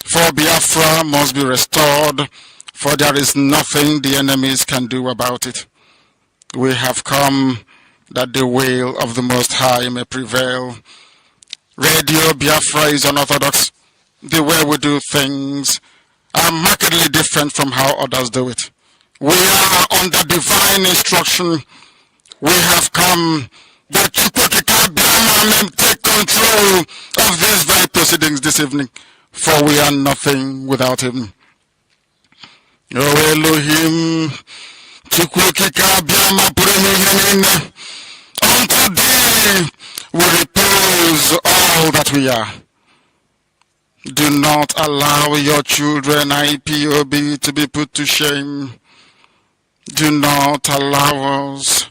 For Biafra must be restored, for there is nothing the enemies can do about it. We have come that the will of the Most High may prevail. Radio Biafra is unorthodox. The way we do things are markedly different from how others do it. We are under divine instruction. We have come that you take control of these very proceedings this evening, for we are nothing without him. O Elohim, unto thee we repose all that we are. Do not allow your children IPOB to be put to shame. Do not allow us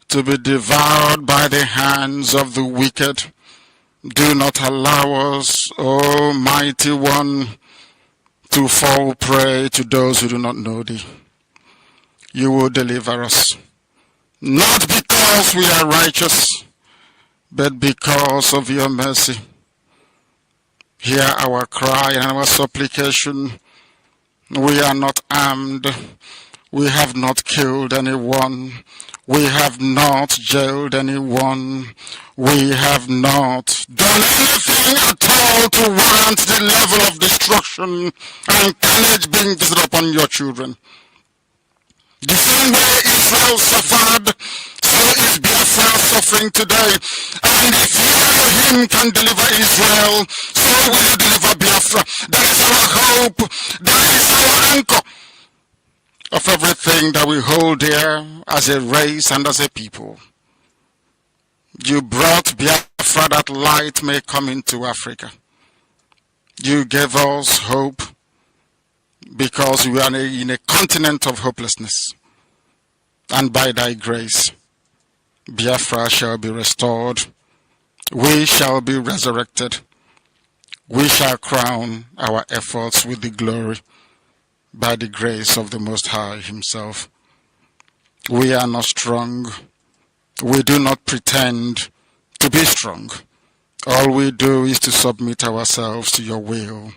to be devoured by the hands of the wicked. Do not allow us, O Mighty One, to fall prey to those who do not know thee. you will deliver us. Not because we are righteous, but because of your mercy. Hear our cry and our supplication. We are not armed. We have not killed anyone. We have not jailed anyone. We have not done anything at all to warrant the level of destruction and carnage being visited upon your children. The same way Israel suffered, so is Biafra suffering today. And if you, Elohim, can deliver Israel, so will you deliver Biafra. That is our hope. That is our anchor of everything that we hold dear as a race and as a people. You brought Biafra that light may come into Africa. You gave us hope because we are in a continent of hopelessness. And by thy grace, Biafra shall be restored. We shall be resurrected. We shall crown our efforts with the glory by the grace of the Most High himself. We are not strong. We do not pretend to be strong. All we do is to submit ourselves to your will,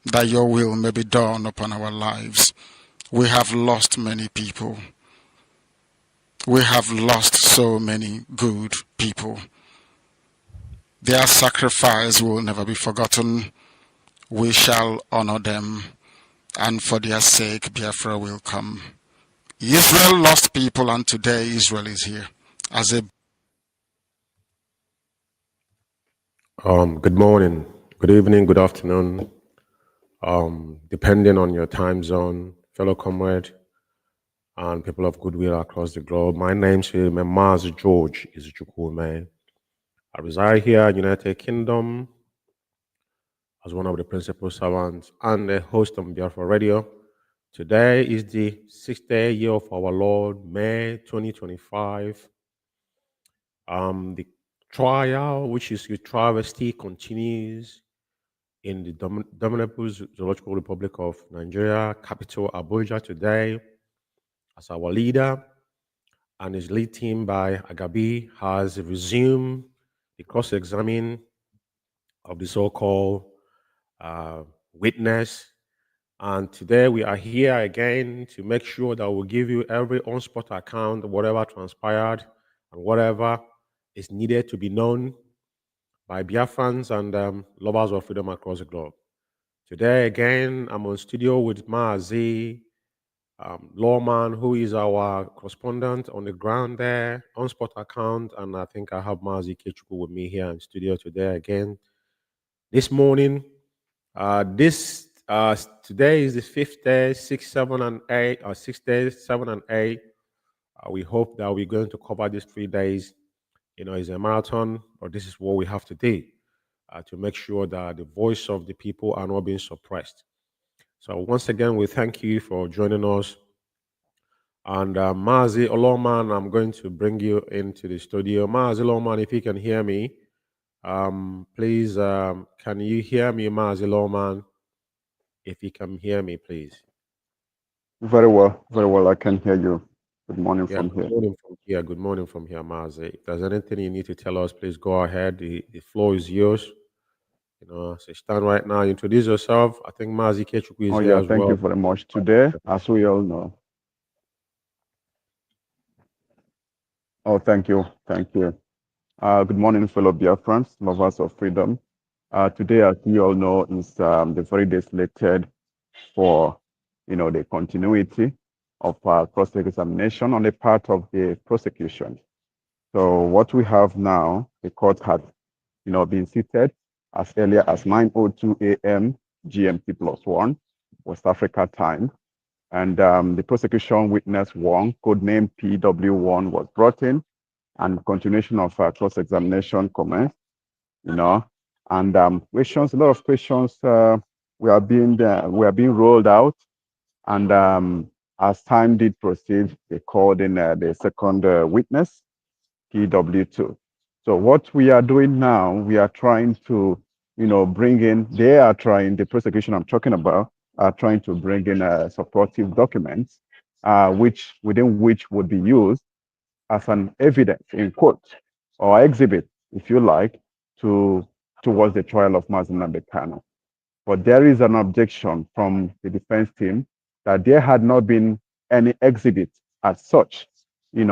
that your will may be done upon our lives. We have lost many people. We have lost so many good people. Their sacrifice will never be forgotten. We shall honor them, and for their sake Biafra will come. Israel lost people, and today Israel is here as a Good morning, good evening, good afternoon, depending on your time zone, fellow comrade and people of goodwill across the globe. My name's Mazi George is Umeh. I reside here in United Kingdom as one of the principal servants and the host of Biafra Radio. Today is the 6th year of our Lord, May 2025. The trial, which is the travesty, continues in the Dominable Zoological Republic of Nigeria, capital Abuja today, as our leader and his lead team by Agabi has resumed the cross-examining of the so-called witness. And today we are here again to make sure that we'll give you every on-spot account, whatever transpired and whatever is needed to be known by Biafrans and lovers of freedom across the globe. Today, again, I'm on studio with Mazi, lawman, who is our correspondent on the ground there, on spot account, and I think I have Mazi Kechuku with me here in studio today again. This morning, today is the 5th day, 6, 7, and 8, or 6 days, 7 and 8. We hope that we're going to cover these 3 days. You know, it's a marathon, but this is what we have to do. To make sure that the voice of the people are not being suppressed. So once again, we thank you for joining us. And Mazi Oloman, I'm going to bring you into the studio. Mazi Oloman, if you can hear me, please, can you hear me, Mazi Oloman? If you can hear me, please. Very well, very well. I can hear you. Good morning from Good here. morning from here. Good morning from here, Mazi. If there's anything you need to tell us, please go ahead. The floor is yours. You know, so stand right now. Introduce yourself. I think Mazi Kechuku is Oh here yeah, as thank well. you very much. Today, as we all know. Oh, thank you, thank you. Good morning, fellow Biafrans, lovers of freedom. Today, as we all know, is the very day selected for, the continuity of cross-examination on the part of the prosecution. So what we have now, the court had, been seated as earlier as 9:02 a.m. GMT +1, West Africa time. And the prosecution witness one, codenamed PW1, was brought in, and continuation of cross-examination commenced, and questions, a lot of questions were being rolled out. And as time did proceed, they called in the second witness, PW2. So what we are doing now, we are trying to, bring in, the prosecution I'm talking about, are trying to bring in supportive documents within which would be used as an evidence in court or exhibit, if you like, towards the trial of Mazi Kanu. But there is an objection from the defense team that there had not been any exhibit as such, in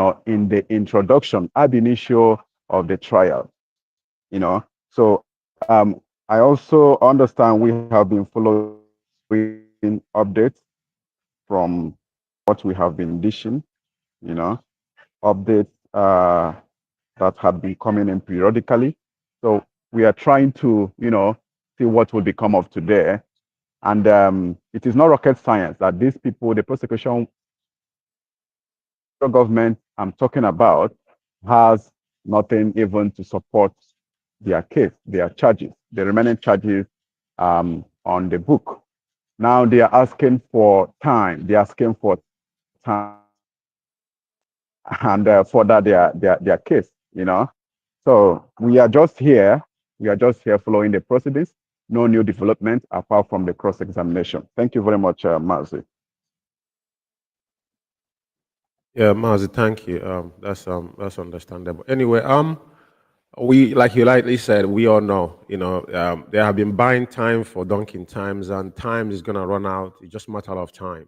the introduction ab initio of the trial, So I also understand we have been following updates from what we have been dishing, updates that have been coming in periodically. So we are trying to, see what will become of today. And it is not rocket science that these people, the prosecution government I'm talking about, has nothing even to support their case, their charges, the remaining charges on the book. Now they are asking for time. They are asking for time and further their case. So we are just here. We are just here following the proceedings. No new development apart from the cross-examination. Thank you very much, Mazi. Yeah, Mazi, thank you. That's understandable. Anyway, we, like you lightly said, we all know, they have been buying time for Dunkin' Times, and time is gonna run out. It's just a matter of time.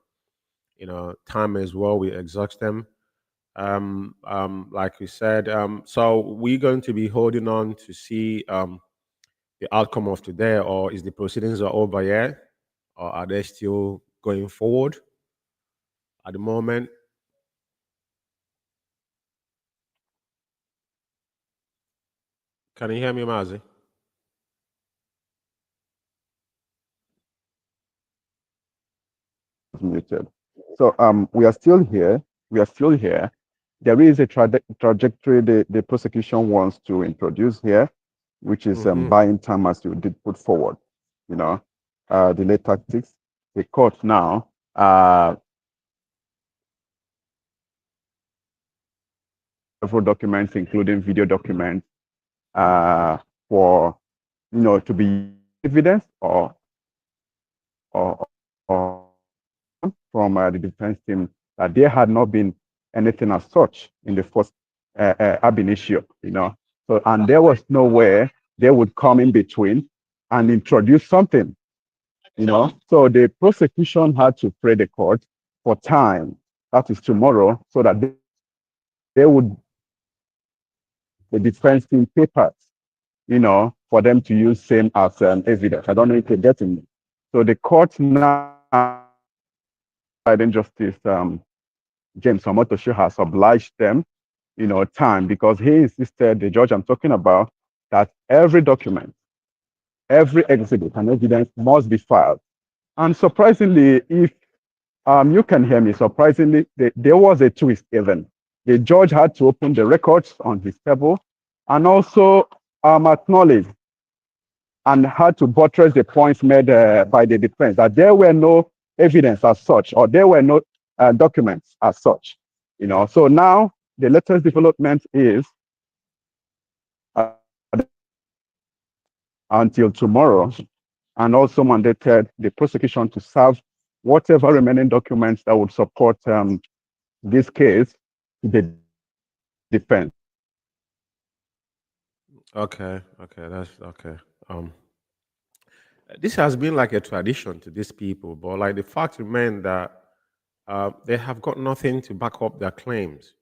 Time as well. We exhaust them. Like we said, so we're going to be holding on to see the outcome of today, or is the proceedings are over yet, or are they still going forward at the moment? Can you hear me, Mazi? Muted. So we are still here. We are still here. There is a trajectory the prosecution wants to introduce here, which is buying time, as you did put forward. Delay tactics. The court now several documents, including video documents, for to be evidence or, or from the defense team that there had not been anything as such in the first ab initio, So, and there was nowhere they would come in between and introduce something, So the prosecution had to pray the court for time, that is tomorrow, so that they would, the defense team papers, for them to use same as evidence. I don't know if you're getting me. So the court now, Justice James Omotosho, has obliged them, time, because he insisted, the judge I'm talking about, that every document, every exhibit and evidence must be filed. And surprisingly, if you can hear me, surprisingly, there was a twist even. The judge had to open the records on his table and also acknowledge and had to buttress the points made by the defense that there were no evidence as such, or there were no documents as such. So now the latest development is until tomorrow, and also mandated the prosecution to serve whatever remaining documents that would support this case to the defense. Okay, that's okay. This has been like a tradition to these people, but like the fact remains that they have got nothing to back up their claims,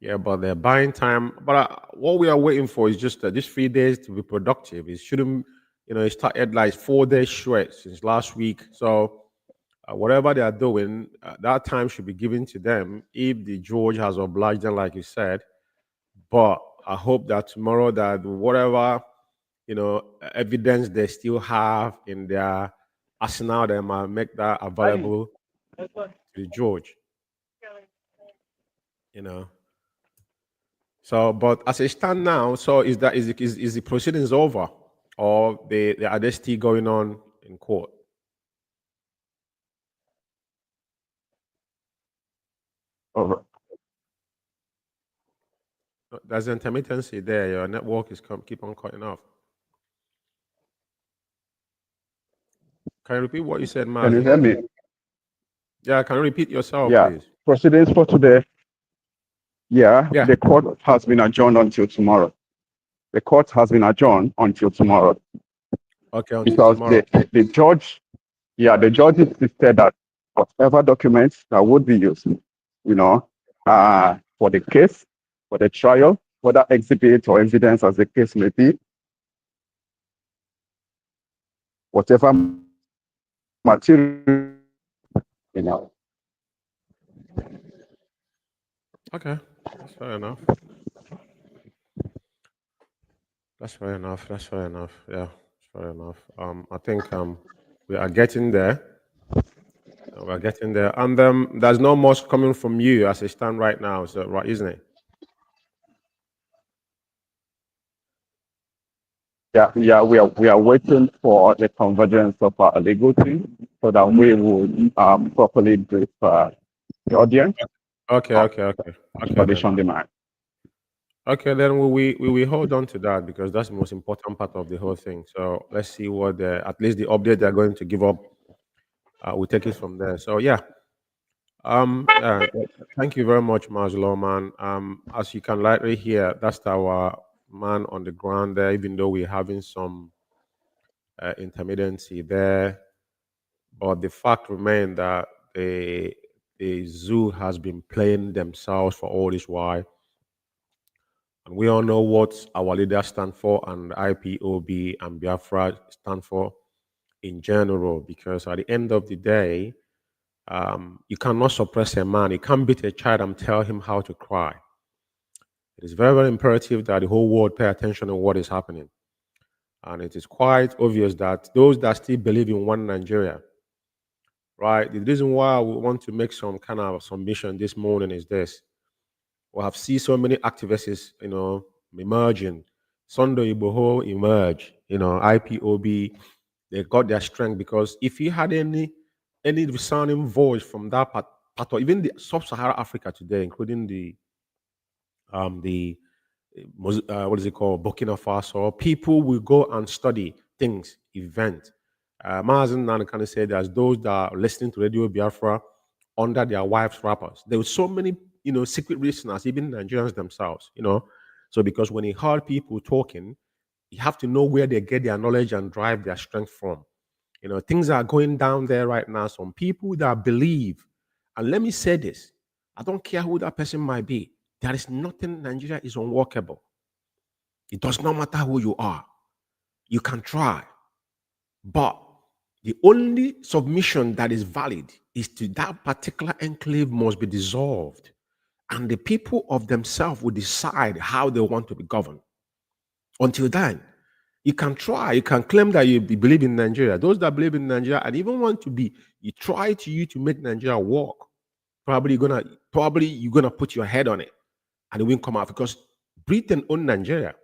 Yeah, but they're buying time. But what we are waiting for is just these 3 days to be productive. It shouldn't, it started like 4 days short since last week. So whatever they are doing, that time should be given to them if the judge has obliged them, like you said. But I hope that tomorrow, that whatever evidence they still have in their arsenal, they might make that available to the judge. You know. So, but as it stand now, so is the proceedings over, or are they still going on in court? Over. There's intermittency there. Your network is keep on cutting off. Can you repeat what you said, Can you Mazi? hear me? Yeah, can you repeat yourself, Yeah, please? proceedings for today. Yeah, Yeah. the court has been adjourned until tomorrow. The court has been adjourned until tomorrow Okay, until because tomorrow. the judge, yeah, the judge insisted that whatever documents that would be used, for the case, for the trial, whether exhibit or evidence as the case may be, whatever material, you know. Okay, that's fair enough. That's fair enough. That's fair enough. Yeah, that's fair enough. I think we are getting there. We're getting there, and there's no much coming from you as it stand right now. So right, isn't it? Yeah, we are waiting for the convergence of our legal team so that we will properly brief the audience Okay, on okay, okay, okay then. extradition demand. Okay, then we hold on to that because that's the most important part of the whole thing. So let's see what at least the update they're going to give up. We'll take it from there. So yeah, thank you very much, Mazlo, man. As you can likely hear, that's our man on the ground there. Even though we're having some intermittency there, but the fact remains that the zoo has been playing themselves for all this while. And we all know what our leaders stand for and IPOB and Biafra stand for in general, because at the end of the day, you cannot suppress a man. You can't beat a child and tell him how to cry. It is very, very imperative that the whole world pay attention to what is happening. And it is quite obvious that those that still believe in one Nigeria, right? The reason why we want to make some kind of submission this morning is this. We have seen so many activists, emerging. Sunday Iboho emerge, IPOB, they got their strength because if you had any resounding voice from that part or even the sub-Saharan Africa today, including the what is it called, Burkina Faso, people will go and study things, event. Mazi Nan kind of said there's those that are listening to Radio Biafra under their wives' wrappers. There were so many, secret listeners, even Nigerians themselves. So because when you heard people talking, you have to know where they get their knowledge and drive their strength from. Things are going down there right now. Some people that believe, and let me say this, I don't care who that person might be. There is nothing Nigeria is unworkable. It does not matter who you are. You can try. But the only submission that is valid is to that particular enclave must be dissolved. And the people of themselves will decide how they want to be governed. Until then, you can try, you can claim that you believe in Nigeria. Those that believe in Nigeria and even want to be, you try to make Nigeria work. Probably you're gonna put your head on it and it won't come out because Britain own Nigeria.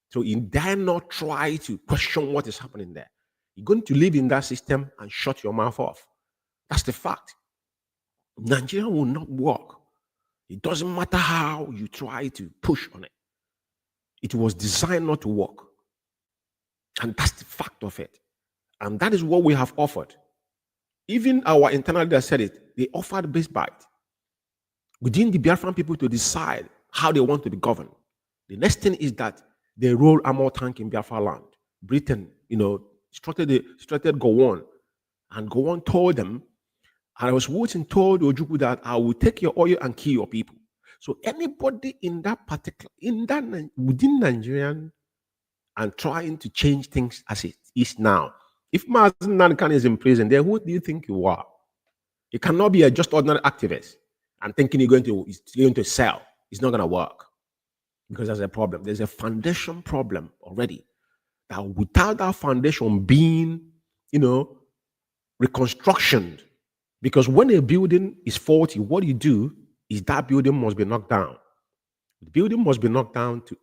So you dare not try to question what is happening there. You're going to live in that system and shut your mouth off. That's the fact. Nigeria will not work. It doesn't matter how you try to push on it. It was designed not to work. And that's the fact of it. And that is what we have offered. Even our internal leader said it. They offered base bite. Within the Biafran people to decide how they want to be governed. The next thing is that they roll armor tank in Biafra land. Britain, started Gowon. And Gowon told them, and I was waiting, told Ojukwu that I will take your oil and kill your people. So anybody in that within Nigerian and trying to change things as it is now. If Mazi Nankan is in prison, then who do you think you are? You cannot be a just ordinary activist and thinking you're going to sell. It's not going to work because there's a problem. There's a foundation problem already. That without that foundation being, reconstruction, because when a building is faulty, what you do is that building must be knocked down. The building must be knocked down to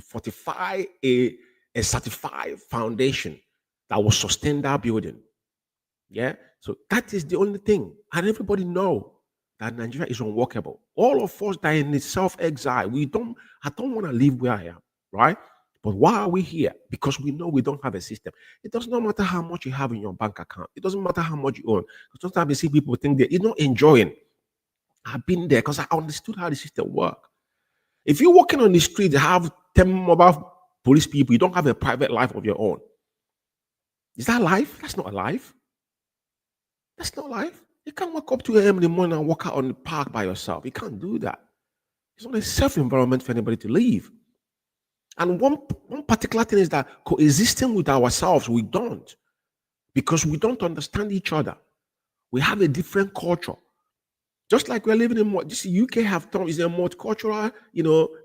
fortify a certified foundation that will sustain that building. Yeah. So that is the only thing. And everybody know that Nigeria is unworkable. All of us that are in self-exile, I don't want to live where I am, right? But why are we here? Because we know we don't have a system. It does not matter how much you have in your bank account. It doesn't matter how much you own. Sometimes you see people think that you're not enjoying. I've been there because I understood how the system works. If you're walking on the street, you have 10 mobile police people, you don't have a private life of your own. Is that life? That's not a life. That's not life. You can't wake up 2 a.m. in the morning and walk out on the park by yourself. You can't do that. It's not a safe environment for anybody to live. And one particular thing is that coexisting with ourselves, we don't. Because we don't understand each other. We have a different culture. Just like we're living in this UK is a multicultural,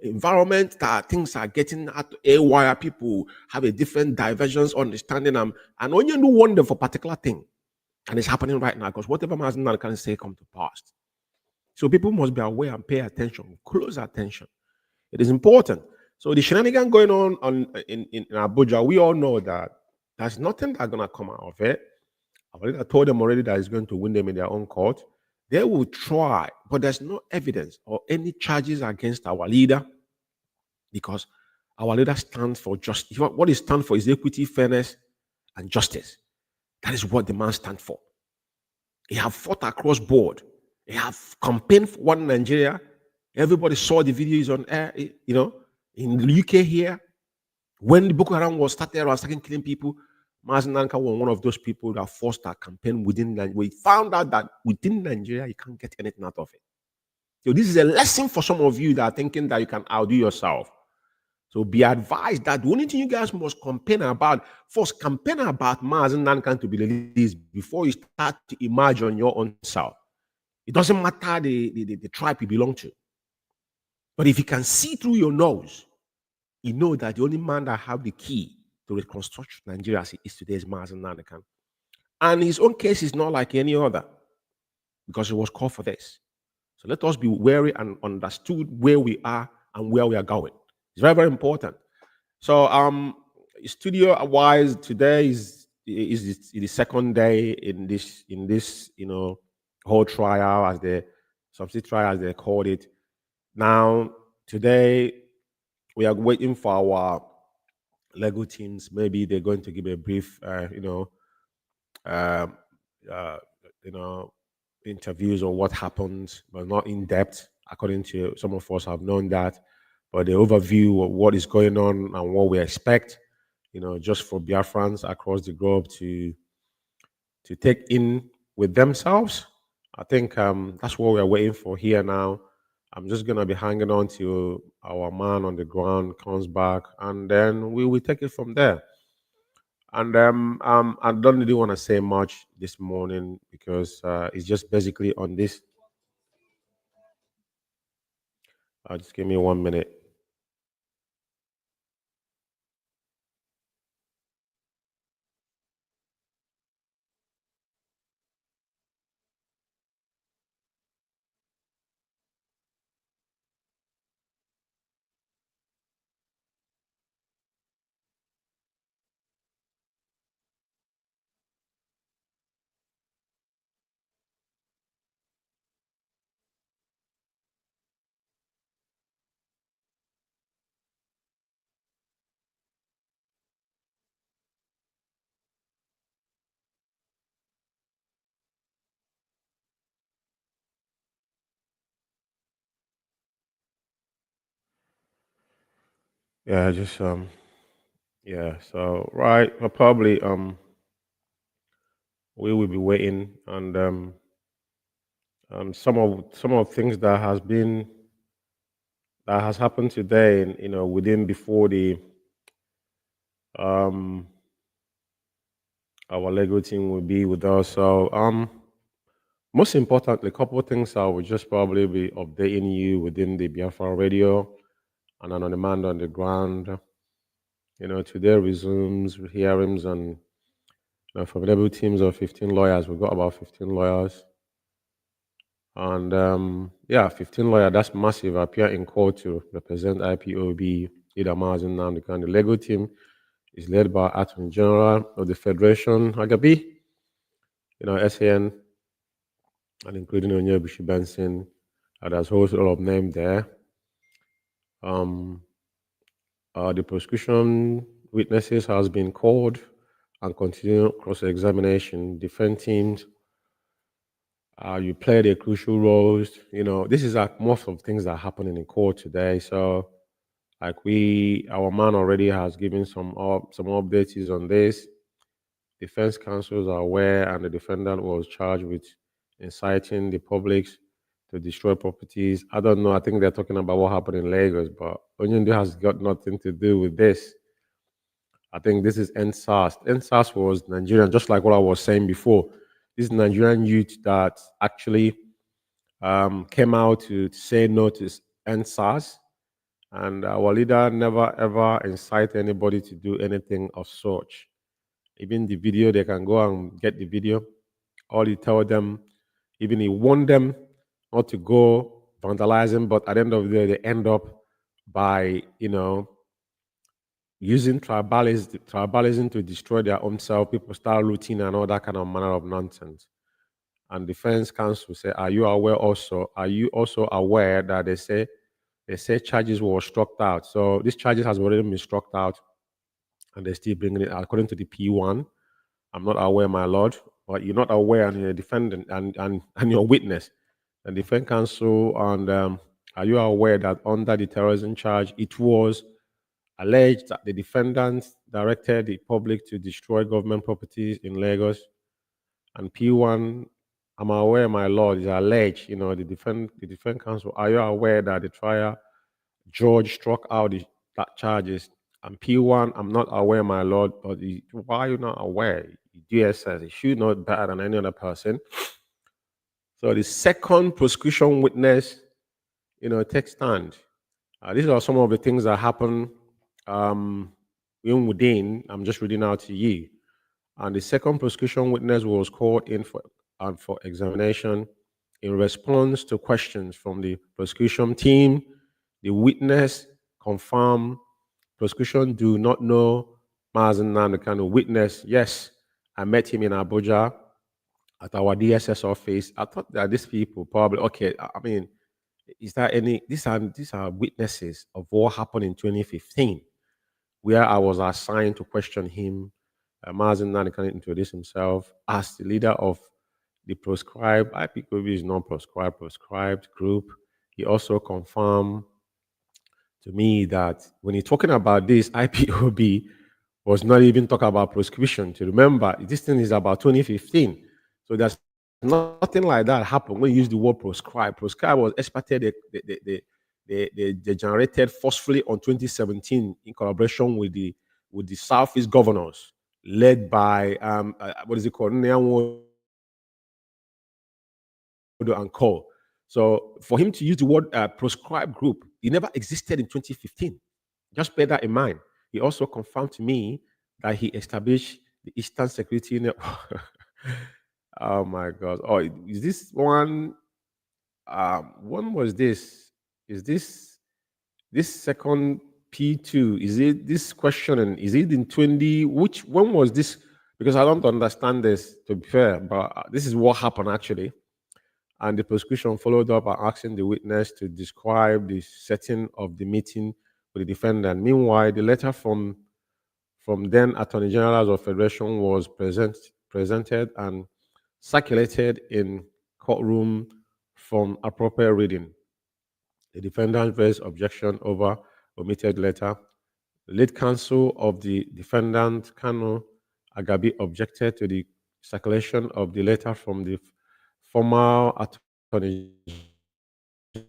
environment that things are getting at wire. People have a different divergence, understanding them, and only do wonder for particular thing. And it's happening right now because whatever Mazi can say come to pass. So people must be aware and pay attention, close attention. It is important. So the shenanigan going on in Abuja, we all know that there's nothing that's gonna come out of it. I told them already that it's going to win them in their own court. They will try, but there's no evidence or any charges against our leader because our leader stands for justice. What he stands for is equity, fairness, and justice. That is what the man stands for. He have fought across board. He have campaigned for one Nigeria. Everybody saw the videos on air, in the UK here. When the Boko Haram was starting killing people, Mazi was one of those people that forced that campaign within Nigeria. We found out that within Nigeria, you can't get anything out of it. So this is a lesson for some of you that are thinking that you can outdo yourself. So be advised that the only thing you guys must campaign about, first campaign about Mazi to be released before you start to imagine your own self. It doesn't matter the tribe you belong to. But if you can see through your nose, you know that the only man that have the key to reconstruct Nigeria is today's Mazi. And his own case is not like any other because it was called for this. So let us be wary and understood where we are and where we are going. It's very, very important. So studio wise, today is the second day in this whole trial as the substitute trial as they called it. Now today we are waiting for our Lego teams. Maybe they're going to give a brief uh, interviews on what happened, but not in depth. According to some of us have known that, but the overview of what is going on and what we expect, just for Biafrans across the globe to take in with themselves. I think that's what we're waiting for here now. I'm just gonna be hanging on till our man on the ground comes back, and then we will take it from there. And I don't really want to say much this morning because it's just basically on this. Just give me 1 minute. Yeah, just yeah. So right, probably we will be waiting, and some of things that has happened today, and within before the um our Lego team will be with us. So most importantly, a couple of things I will just probably be updating you within the Biafra Radio and on demand on the ground. Today resumes hearings and formidable teams of 15 lawyers. We've got about 15 lawyers. And 15 lawyers, that's massive, appear in court to represent IPOB, Ida Mazi Nnamdi. The legal team is led by Attorney General of the Federation, Agabi, SAN, and including Onyebushi Benson. There's a whole lot of name there. The prosecution witnesses has been called and continue cross-examination. Defense teams, you played a crucial role. This is like most of things that are happening in court today. So, like our man already has given some updates on this. Defense counsels are aware, and the defendant was charged with inciting the public to destroy properties. I don't know. I think they're talking about what happened in Lagos, but Onyundo has got nothing to do with this. I think this is NSAS. NSAS was Nigerian, just like what I was saying before. This Nigerian youth that actually came out to say no to NSAS, and our leader never ever incite anybody to do anything of such. Even the video, they can go and get the video. All he tell them, even he warned them not to go vandalizing, but at the end of the day, they end up by, using tribalism to destroy their own self. People start looting and all that kind of manner of nonsense. And defense counsel say, Are you also aware that they say charges were struck out? So these charges has already been struck out, and they're still bringing it according to the P1. I'm not aware, my lord, but you're not aware, and you're a defendant and you're a witness. And defense counsel, and are you aware that under the terrorism charge, it was alleged that the defendant directed the public to destroy government properties in Lagos? And P1, I'm aware, my lord, is alleged. The defense counsel, are you aware that the trial judge struck out that charges? And P1, I'm not aware, my lord, but why are you not aware? DSS, you should know better than any other person. So the second prosecution witness, takes stand. These are some of the things that happen within. I'm just reading out to you. And the second prosecution witness was called in for examination. In response to questions from the prosecution team, the witness confirmed prosecution do not know Mazi, the kind of witness. Yes, I met him in Abuja at our DSS office. I thought that these people probably, okay, I mean, is there any, these are witnesses of what happened in 2015, where I was assigned to question him. Mazi can introduce himself as the leader of the proscribed, IPOB is proscribed group. He also confirmed to me that when he's talking about this, IPOB was not even talking about proscription. To remember, this thing is about 2015. So there's nothing like that happened when you use the word proscribe. Proscribe was expected, they generated forcefully on 2017 in collaboration with the Southeast governors, led by what is it called? And co. So for him to use the word proscribed group, it never existed in 2015. Just bear that in mind. He also confirmed to me that he established the Eastern Security Network. Oh my God! Oh, is this one? When was this? Is this second P2? Is it this questioning? Is it in 20? When was this? Because I don't understand this, to be fair, but this is what happened actually. And the prosecution followed up by asking the witness to describe the setting of the meeting with the defendant. Meanwhile, the letter from then Attorney General of Federation was presented and circulated in courtroom from appropriate reading. The defendant raised objection over omitted letter. The lead counsel of the defendant, Kano Agabi, objected to the circulation of the letter from the former Attorney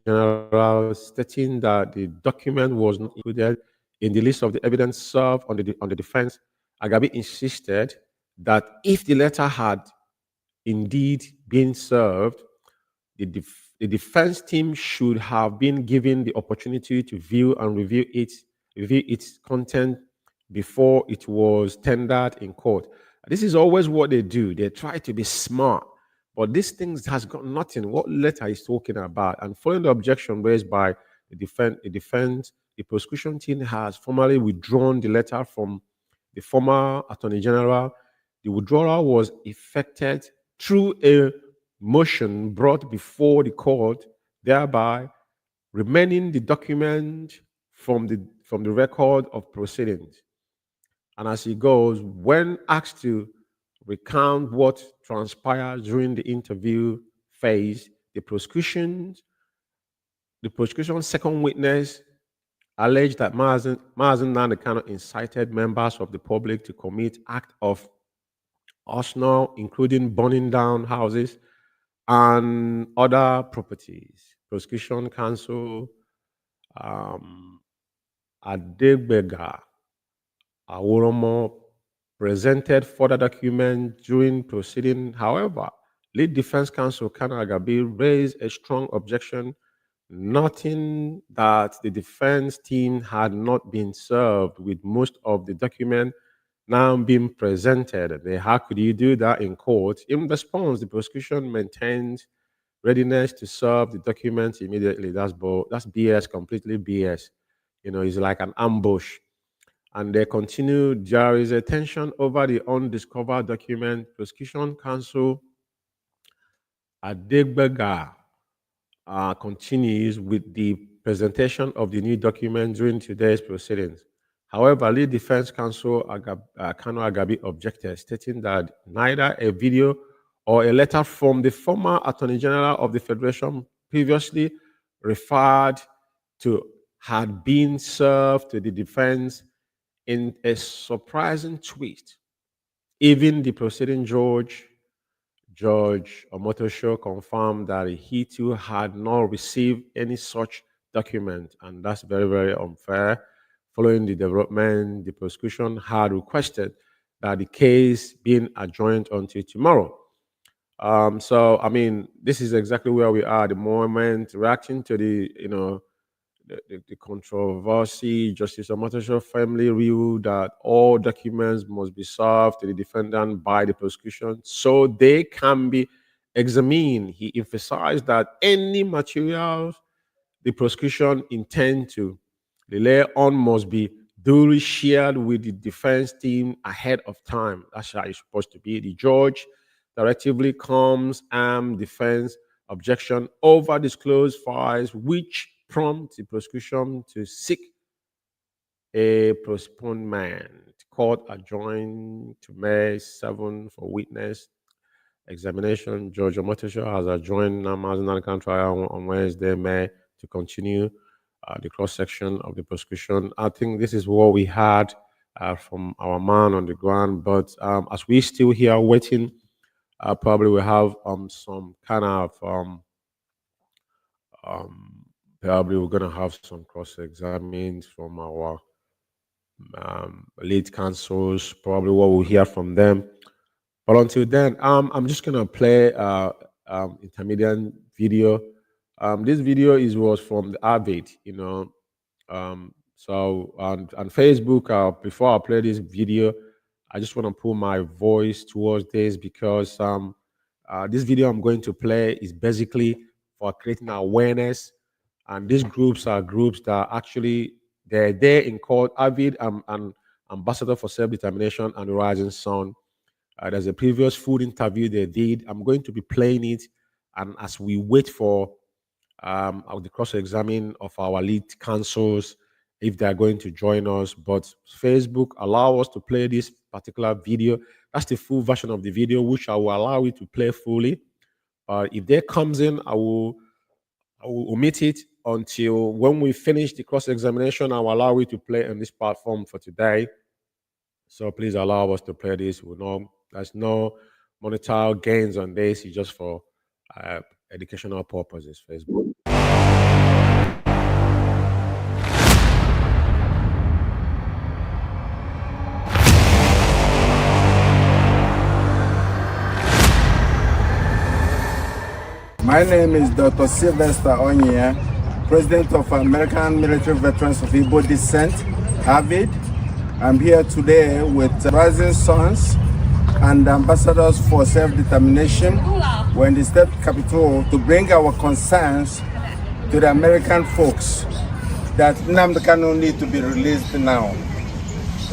General, stating that the document was not included in the list of the evidence served on the defense. Agabi insisted that if the letter had indeed been served, the defense team should have been given the opportunity to view and review its content before it was tendered in court. This is always what they do. They try to be smart, but this thing has got nothing. What letter is talking about? And following the objection raised by the defense, the prosecution team has formally withdrawn the letter from the former Attorney General. The withdrawal was effected through a motion brought before the court, thereby remaining the document from from the record of proceedings. And as he goes, when asked to recount what transpired during the interview phase, the prosecution's second witness alleged that Mazi Nnamdi incited members of the public to commit acts of arson, including burning down houses and other properties. Prosecution counsel Adegbega Aworomo presented further documents during proceeding. However, lead defense counsel Kanu Agabi raised a strong objection, noting that the defense team had not been served with most of the documents now being presented. How could you do that in court? In response, the prosecution maintains readiness to serve the documents immediately. That's BS, completely BS. It's like an ambush. And they continue, there is a tension over the undiscovered document. Prosecution counsel Adegbega continues with the presentation of the new document during today's proceedings. However, lead defense counsel Kanu Agabi objected, stating that neither a video or a letter from the former Attorney General of the Federation previously referred to had been served to the defense. In a surprising twist, even the proceeding Judge Omotosho confirmed that he too had not received any such document, and that's very, very unfair. Following the development, the prosecution had requested that the case being adjourned until tomorrow. So, I mean, this is exactly where we are at the moment, reacting to the controversy. Justice Omotosho family ruled that all documents must be served to the defendant by the prosecution so they can be examined. He emphasized that any materials the prosecution intend to rely on must be duly shared with the defense team ahead of time. That's how it's supposed to be. The judge directively comes defense objection over disclosed files, which prompt the prosecution to seek a postponement. Court adjourned to May 7 for witness examination. Judge Omotosho has adjourned Mazi Nnamdi trial on Wednesday, May, to continue the cross-section of the prosecution. I think this is what we had from our man on the ground, but as we still here waiting, probably we have some kind of probably we're gonna have some cross-examines from our lead counsels. Probably what we'll hear from them. But until then, I'm just gonna play intermediate video. This video was from the Avid, so on Facebook. Before I play this video, I just want to put my voice towards this because this video I'm going to play is basically for creating awareness, and these groups are groups that actually they're there in court. Avid and Ambassador for Self-Determination and the Rising Sun. There's a previous food interview they did. I'm going to be playing it, and as we wait for the cross-examine of our lead counsels, if they're going to join us. But Facebook allow us to play this particular video. That's the full version of the video, which I will allow you to play fully. If there comes in, I will omit it until when we finish the cross-examination. I will allow you to play on this platform for today. So please allow us to play this. There's no monetary gains on this. It's just for educational purposes. Facebook. My name is Dr. Sylvester Onyia, President of American Military Veterans of Igbo Descent, AVID. I'm here today with Rising Sons and Ambassadors for Self-Determination. We're in the state capital to bring our concerns to the American folks that Nnamdi Kanu need to be released now.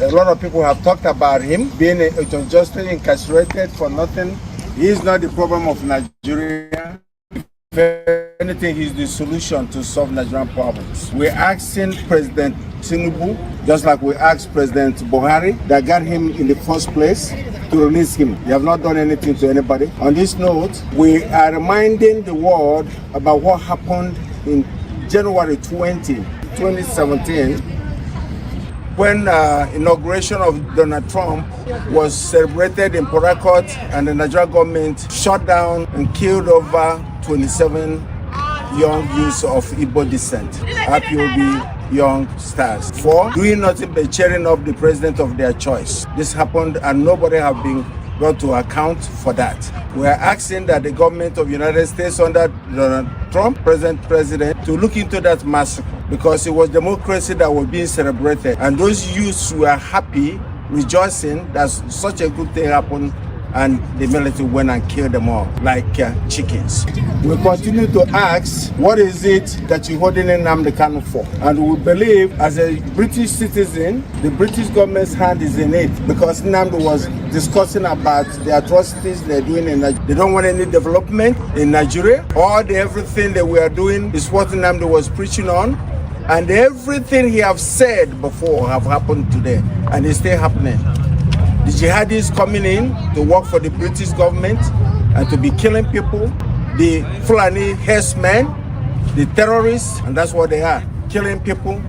A lot of people have talked about him being unjustly incarcerated for nothing. He is not the problem of Nigeria. If anything, he's the solution to solve Nigerian problems. We're asking President Tinubu, just like we asked President Buhari that got him in the first place to release him. They have not done anything to anybody. On this note, we are reminding the world about what happened in January 2017, when inauguration of Donald Trump was celebrated in Port Harcourt, and the Nigerian government shut down and killed over 27 young youths of Igbo descent, IPOB young stars, for doing nothing but cheering up the president of their choice. This happened and nobody have been brought to account for that. We are asking that the government of the United States under Donald Trump, president, to look into that massacre, because it was democracy that was being celebrated, and those youths were happy, rejoicing that such a good thing happened, and the military went and killed them all like chickens. We continue to ask, what is it that you're holding Nnamdi Kanu for? And we believe, as a British citizen, the British government's hand is in it, because Nnamdi was discussing about the atrocities they're doing in Nigeria. They don't want any development in Nigeria. Everything that we are doing is what Nnamdi was preaching on, and everything he have said before have happened today, and it's still happening. The jihadis coming in to work for the British government and to be killing people, the Fulani herdsmen, the terrorists, and that's what they are, killing people,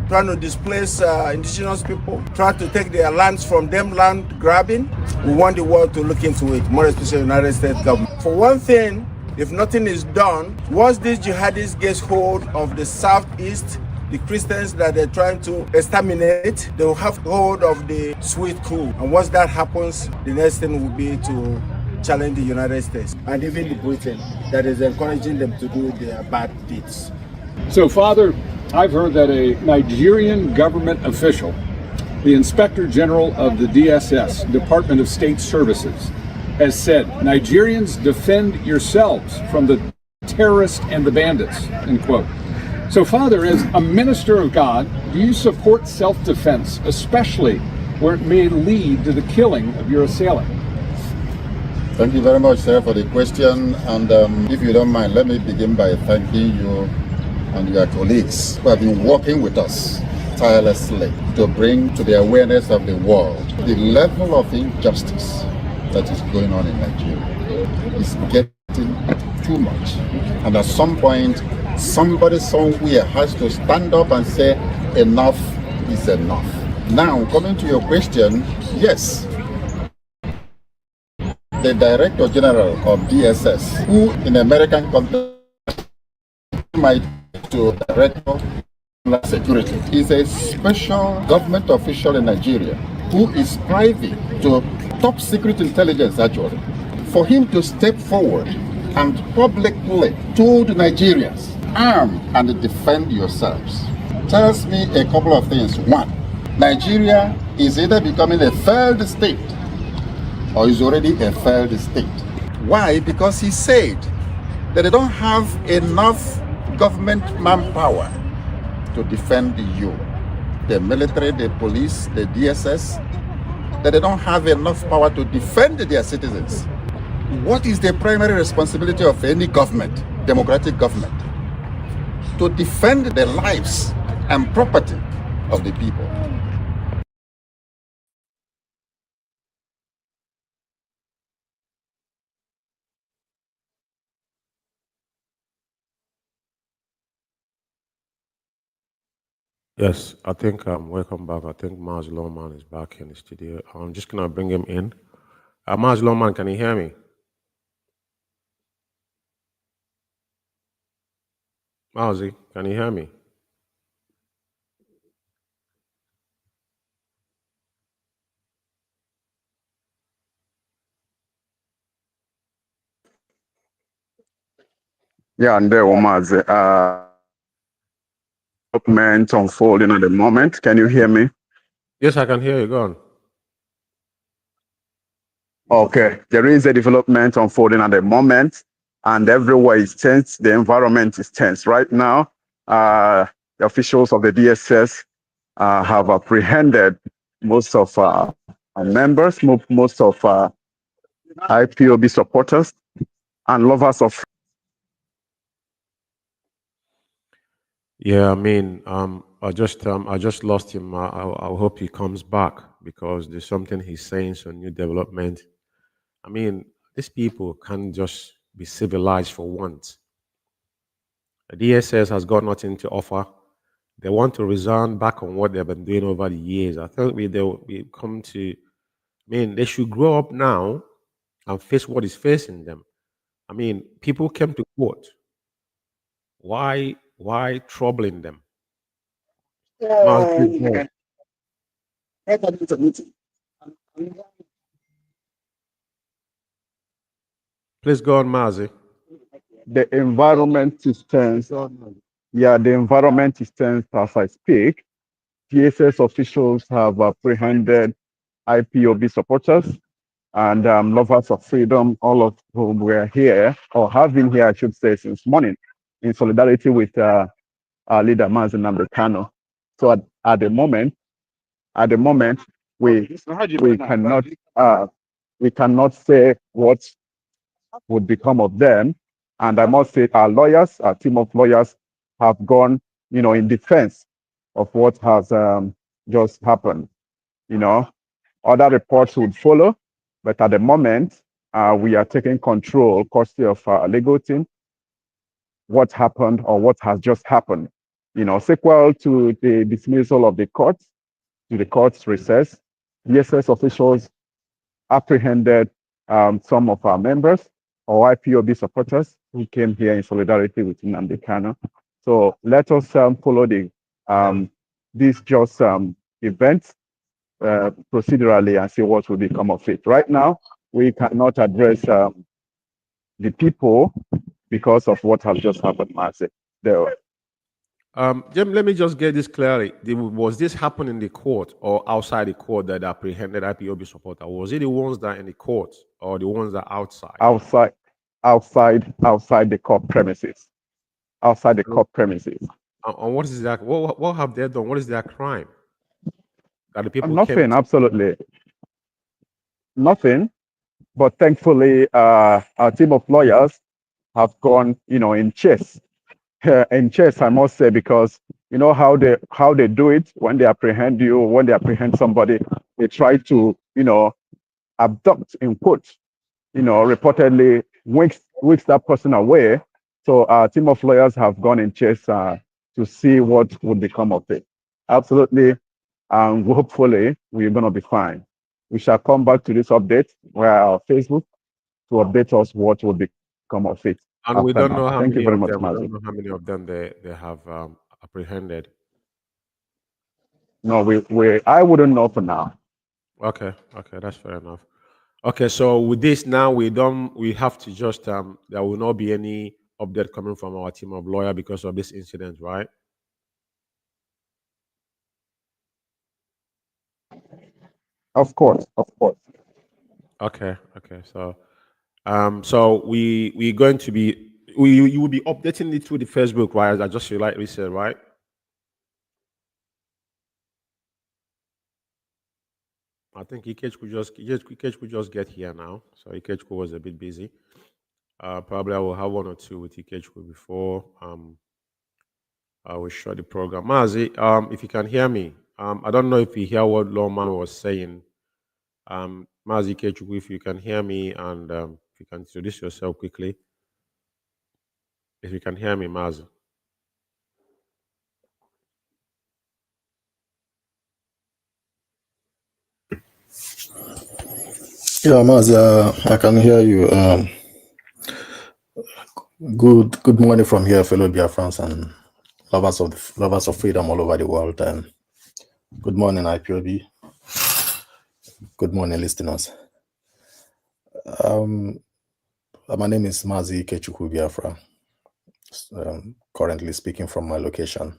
trying to displace indigenous people, trying to take their lands from them, land grabbing. We want the world to look into it, more especially the United States government. For one thing, if nothing is done, once these jihadis get hold of the southeast, the Christians that they're trying to exterminate, they will have hold of the sweet crew. And once that happens, the next thing will be to challenge the United States and even the Britain that is encouraging them to do their bad deeds. So, Father, I've heard that a Nigerian government official, the Inspector General of the DSS, Department of State Services, has said, Nigerians, defend yourselves from the terrorists and the bandits, end quote. So, Father, as a minister of God, do you support self-defense, especially where it may lead to the killing of your assailant? Thank you very much, sir, for the question. And if you don't mind, let me begin by thanking you and your colleagues who have been working with us tirelessly to bring to the awareness of the world the level of injustice that is going on in Nigeria. It's getting too much. And at some point, somebody somewhere has to stand up and say, enough is enough. Now, coming to your question, yes, the Director General of DSS, who in American context might to Director of Security, is a special government official in Nigeria who is privy to top secret intelligence, actually. For him to step forward and publicly told Nigerians, arm and defend yourselves, tells me a couple of things. One, Nigeria is either becoming a failed state or is already a failed state. Why? Because he said that they don't have enough government manpower to defend you. The military, the police, the DSS, that they don't have enough power to defend their citizens. What is the primary responsibility of any government, democratic government? To defend the lives and property of the people. Yes, I think welcome back. I think Mazi Lawman is back in the studio. I'm just gonna bring him in. Mazi Lawman, can you hear me? Mazi, can you hear me? Yeah, and there was development unfolding at the moment. Can you hear me? Yes, I can hear you. Go on. Okay, there is a development unfolding at the moment, and everywhere is tense. The environment is tense right now. The officials of the DSS have apprehended most of our members, most of IPOB supporters and lovers of. Yeah, I mean, I just lost him. I hope he comes back because there's something he's saying, some new development. I mean, these people can't just be civilized for once. The DSS has got nothing to offer. They want to resound back on what they've been doing over the years. I think we come to. I mean, they should grow up now and face what is facing them. I mean, people came to court. Why troubling them? Maz, please go. Please go on, Mazi. The environment is tense. Yeah, the environment is tense as I speak. DSS officials have apprehended IPOB supporters and lovers of freedom, all of whom were here or have been here, I should say, since morning in solidarity with our leader, Mazi Kano. So at the moment, we cannot say what would become of them. And I must say, our team of lawyers, have gone, in defense of what has just happened. Other reports would follow, but at the moment, we are taking control, courtesy of our legal team, what happened or what has just happened. Sequel to the dismissal of the court, to the court's recess, DSS officials apprehended some of our members or IPOB supporters who came here in solidarity with Nnamdi Kanu. So let us follow these just events procedurally and see what will become of it. Right now, we cannot address the people because of what has just happened, Mazi. Jim, let me just get this clearly. Was this happening in the court or outside the court that apprehended IPOB supporter? Was it the ones that are in the court or the ones that are outside? Outside the court premises. Outside the court premises. And what is that? What have they done? What is their crime? That the people nothing, absolutely nothing. But thankfully, our team of lawyers have gone, in chess. In chess, I must say, because you know how they do it when they apprehend you, when they apprehend somebody, they try to, abduct in quotes, reportedly wicks that person away. So our team of lawyers have gone in chess to see what would become of it. Absolutely, and hopefully we're gonna be fine. We shall come back to this update via our Facebook to update us what will become of it. And we don't know how Thank many you very of much, them. We Mazi. don't know how many of them they have apprehended. No, I wouldn't know for now. Okay, that's fair enough. Okay, so with this now we have to just there will not be any update coming from our team of lawyer because of this incident, right? Of course. Okay. So so we're going to be you will be updating it through the Facebook, right? As I just rightly said, right? I think Ikech could just get here now. So Ikech was a bit busy. Probably I will have one or two with Ikech before I will shut the program. Mazi, if you can hear me, I don't know if you hear what Lawman was saying. Mazi Ikech, if you can hear me and if you can introduce yourself quickly. If you can hear me, Mazi. Yeah, Mazi, I can hear you. Good morning from here, fellow Biafrans and lovers of freedom all over the world. Good morning, IPOB. Good morning, listeners. My name is Mazi Ikechukwu Biafra. Currently speaking from my location.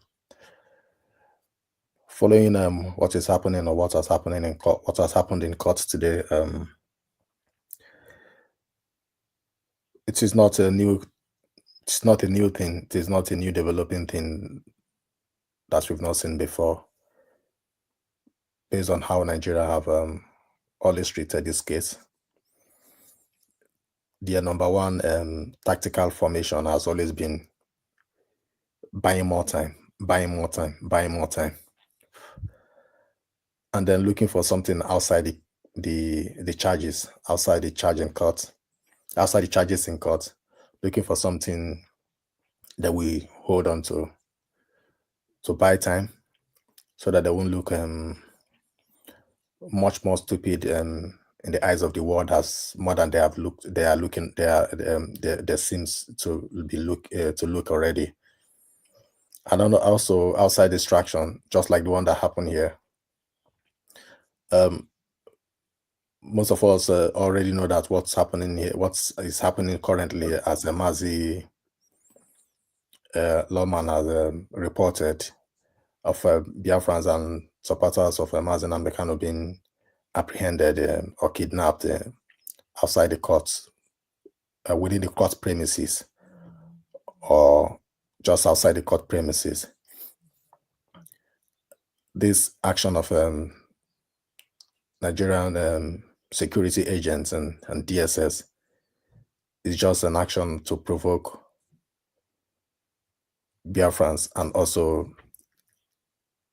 Following what is happening or what has happened in court today, it is not a new thing. It is not a new developing thing that we've not seen before. Based on how Nigeria have always treated this case, their number one tactical formation has always been buying more time, buying more time, and then looking for something outside the charges, outside the charges in court, looking for something that we hold on to buy time, so that they won't look much more stupid in the eyes of the world as more than they seems to look already. And then also outside distraction, just like the one that happened here. Most of us already know that what's happening here, what is happening currently, as the Mazi lawman has reported, of Biafrans and supporters of Mazi Nnamdi being apprehended or kidnapped outside the courts, within the court premises, or just outside the court premises. This action of Nigerian security agents and DSS is just an action to provoke Biafrans, and also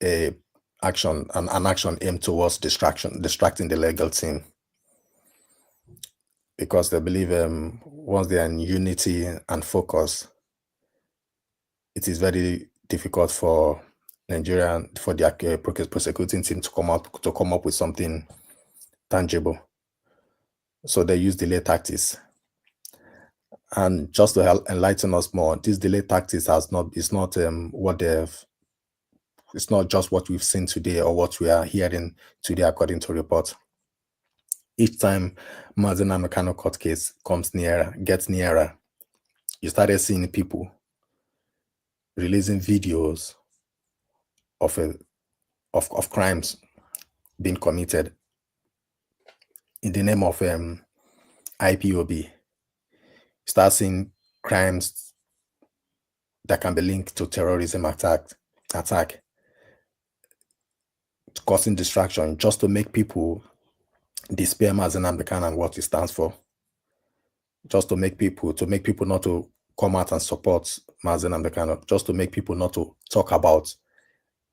an action aimed towards distracting the legal team, because they believe once they are in unity and focus, it is very difficult for the prosecuting team to come up with something tangible. So they use delay tactics. And just to help enlighten us more, this delay tactics it's not just what we've seen today or what we are hearing today, according to reports. Each time Mazi Nnamdi court case gets nearer, you started seeing people releasing videos of crimes being committed in the name of IPOB. Start seeing crimes that can be linked to terrorism attack, causing distraction, just to make people despair Mazi Nnamdi and what it stands for. Just to make people not to come out and support Mazi Nnamdi, just to make people not to talk about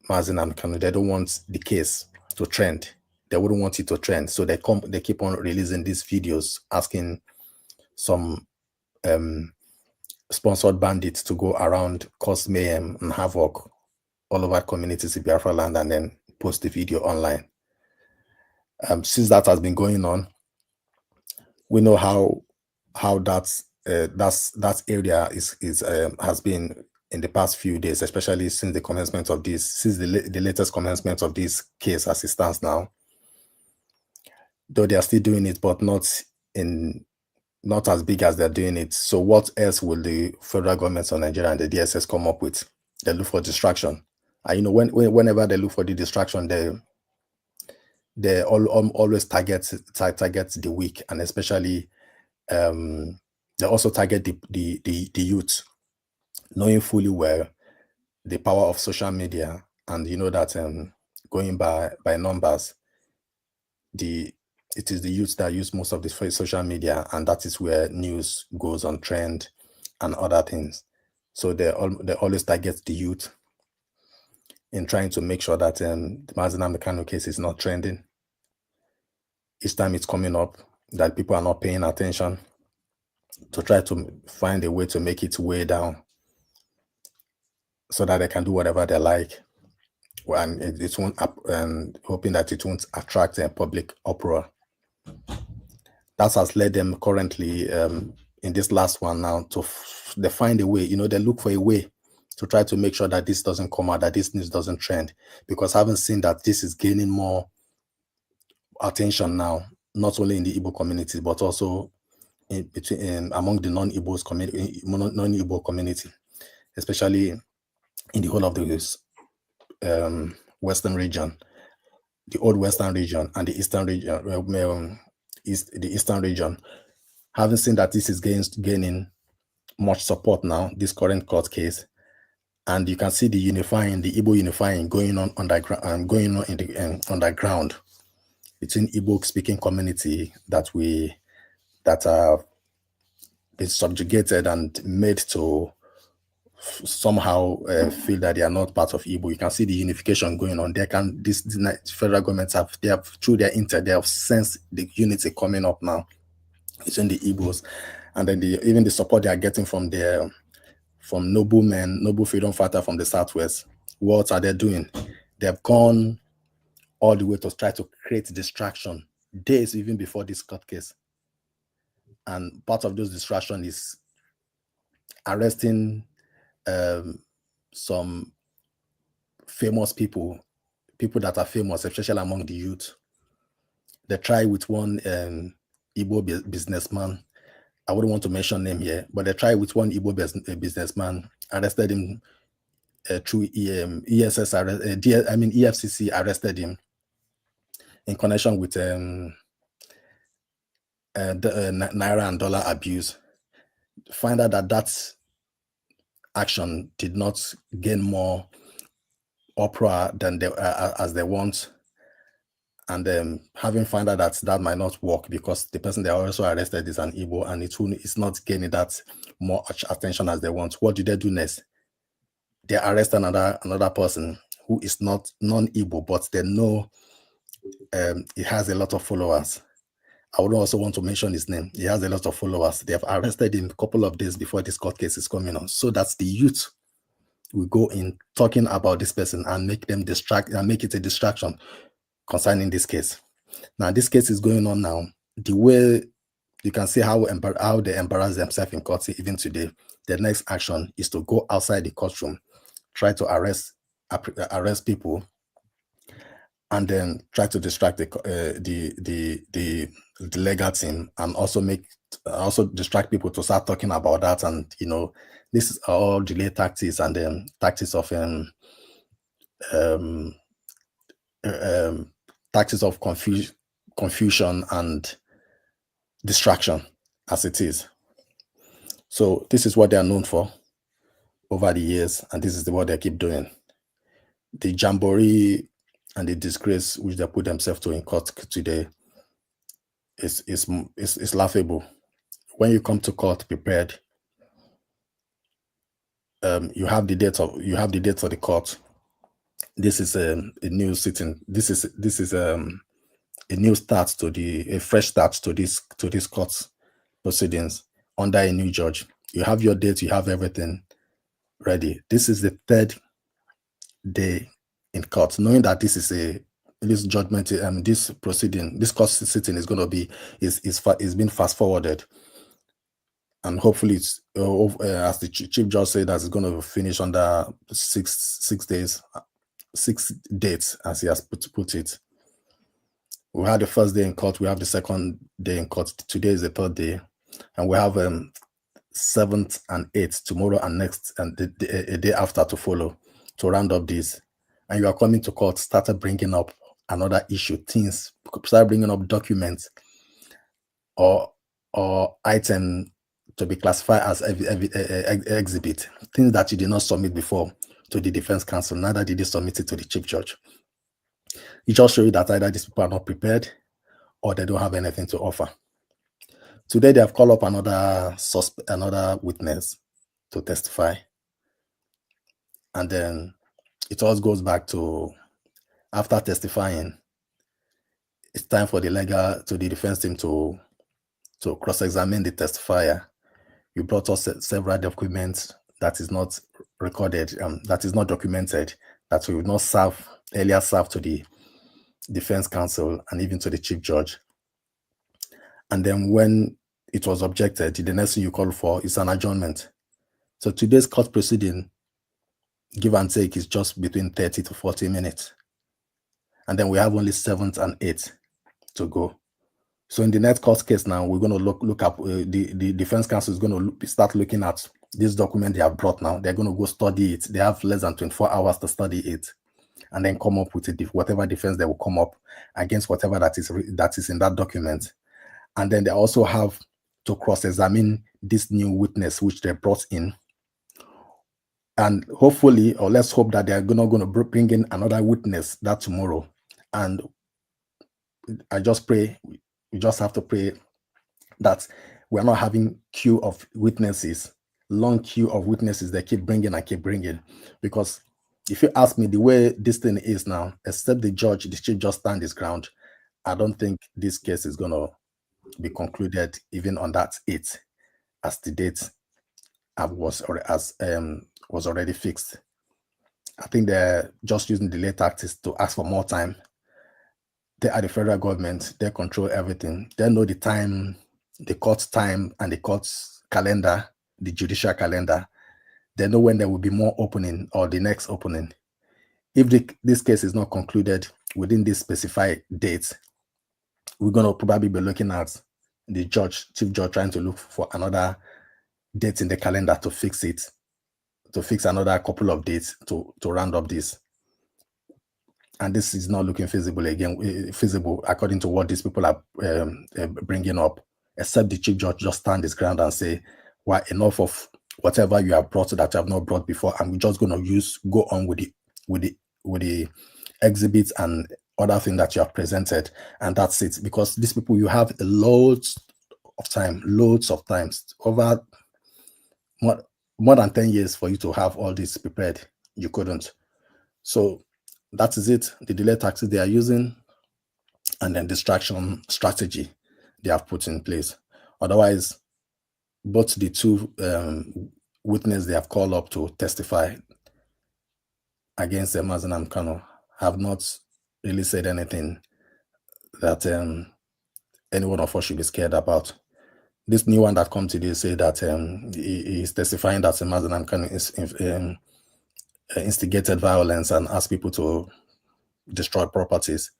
Mazi Nnamdi. They don't want the case to trend. They wouldn't want it to trend. So they keep on releasing these videos, asking some sponsored bandits to go around, cause mayhem and havoc all over communities in Biafra land, and then post the video online. Since that has been going on, we know how that area has been in the past few days, especially since the latest commencement of this case as it stands now. Though they are still doing it, but not as big as they're doing it. So what else will the federal government of Nigeria and the DSS come up with? They look for distraction. And whenever they look for the distraction, they always target the weak, and especially they also target the youth, knowing fully well the power of social media, and you know that going by numbers, it is the youth that use most of the social media, and that is where news goes on trend and other things. So they always target the youth in trying to make sure that the Mazi Nnamdi case is not trending. Each time it's coming up, that people are not paying attention, to try to find a way to make it way down, so that they can do whatever they like, and it won't, and hoping that it won't attract a public uproar. That has led them currently in this last one now they find a way, they look for a way to try to make sure that this doesn't come out, that this news doesn't trend, because having seen that this is gaining more attention now, not only in the Igbo community, but also among the non-Igbo community, especially in the whole of the Western region, the old Western region and the Eastern region, the Eastern region. Having seen that this is gaining much support now, this current court case, and you can see the Igbo unifying going on underground, underground between Igbo speaking community that are been subjugated and made to somehow feel that they are not part of Igbo. You can see the unification going on. This federal governments have through their they have sensed the unity coming up now between the Igbos, and then even the support they are getting from noble men, noble freedom fighter from the Southwest. What are they doing? They have gone all the way to try to create distraction days even before this court case. And part of those distraction is arresting some famous people that are famous, especially among the youth. They try with one Igbo businessman. I wouldn't want to mention name here, but they tried with one Igbo businessman, arrested him through EFCC arrested him in connection with the Naira and dollar abuse. Find out that action did not gain more uproar than as they want, and having found out that might not work because the person they also arrested is an Igbo and it's not gaining that more attention as they want. What do they do next? They arrest another person who is not non-Igbo, but they know he has a lot of followers. I would also want to mention his name. He has a lot of followers. They have arrested him a couple of days before this court case is coming on, so that the youth will go in talking about this person and make them make it a distraction concerning this case. Now, this case is going on now. The way you can see how they embarrass themselves in court even today. The next action is to go outside the courtroom, try to arrest people, and then try to distract the legal team, and also distract people to start talking about that. And this is all delay tactics and tactics of confusion and distraction as it is. So this is what they are known for over the years, and this is what they keep doing. The jamboree and the disgrace which they put themselves to in court today is laughable. When you come to court prepared, you have the date of the court. This is a new sitting. This is a new start a fresh start to this court proceedings under a new judge. You have your date, you have everything ready. This is the third day in court, knowing that this judgment, this proceeding, this court sitting is going to be is being fast forwarded, and hopefully it's as the chief judge said, that it's going to finish under 6 days, 6 dates as he has put it. We had the first day in court, we have the second day in court, today is the third day, and we have 7th and 8th tomorrow and next, and a day after to follow to round up this. And you are coming to court, started bringing up another issue, things, start bringing up documents or item to be classified as exhibit, things that you did not submit before to the defense counsel, neither did you submit it to the chief judge. It just shows you that either these people are not prepared or they don't have anything to offer. Today they have called up another witness to testify, and then it all goes back to, after testifying, it's time for the defense team to cross-examine the testifier. You brought us several documents that is not recorded, that is not documented, that we will not earlier serve to the defense counsel and even to the chief judge. And then when it was objected, the next thing you call for is an adjournment. So today's court proceeding, give and take, is just between 30 to 40 minutes. And then we have only 7th and 8th to go. So in the next court case now, we're going to look up, the defense counsel is going to start looking at this document they have brought now. They're going to go study it. They have less than 24 hours to study it, and then come up with whatever defense they will come up against whatever that is in that document. And then they also have to cross-examine this new witness which they brought in. And hopefully, or let's hope that they're not going to bring in another witness that tomorrow. And I just pray, we just have to pray that we're not having queue of witnesses long queue of witnesses they keep bringing and keep bringing. Because if you ask me the way this thing is now, except the chief just stand his ground, I don't think this case is going to be concluded even on that 8 as the date was already fixed. I think they're just using delay tactics to ask for more time. They are the federal government. They control everything. They know the time, the court time, and the court's calendar, the judicial calendar. They know when there will be more opening or the next opening. If this case is not concluded within this specified date, we're going to probably be looking at the chief judge trying to look for another date in the calendar to fix it, to fix another couple of dates to round up this. And this is not looking feasible according to what these people are bringing up, except the chief judge just stand his ground and say, well, enough of whatever you have brought that you have not brought before, and we're just going to go on with the exhibits and other things that you have presented, and that's it. Because these people, you have loads of times, over more than 10 years for you to have all this prepared. You couldn't. So that is it. The delay tactics they are using, and then distraction strategy they have put in place. Otherwise, both the two witnesses they have called up to testify against Mazi and Kano have not really said anything that any one of us should be scared about. This new one that comes today say that he is testifying that Mazi and Kano instigated violence and asked people to destroy properties.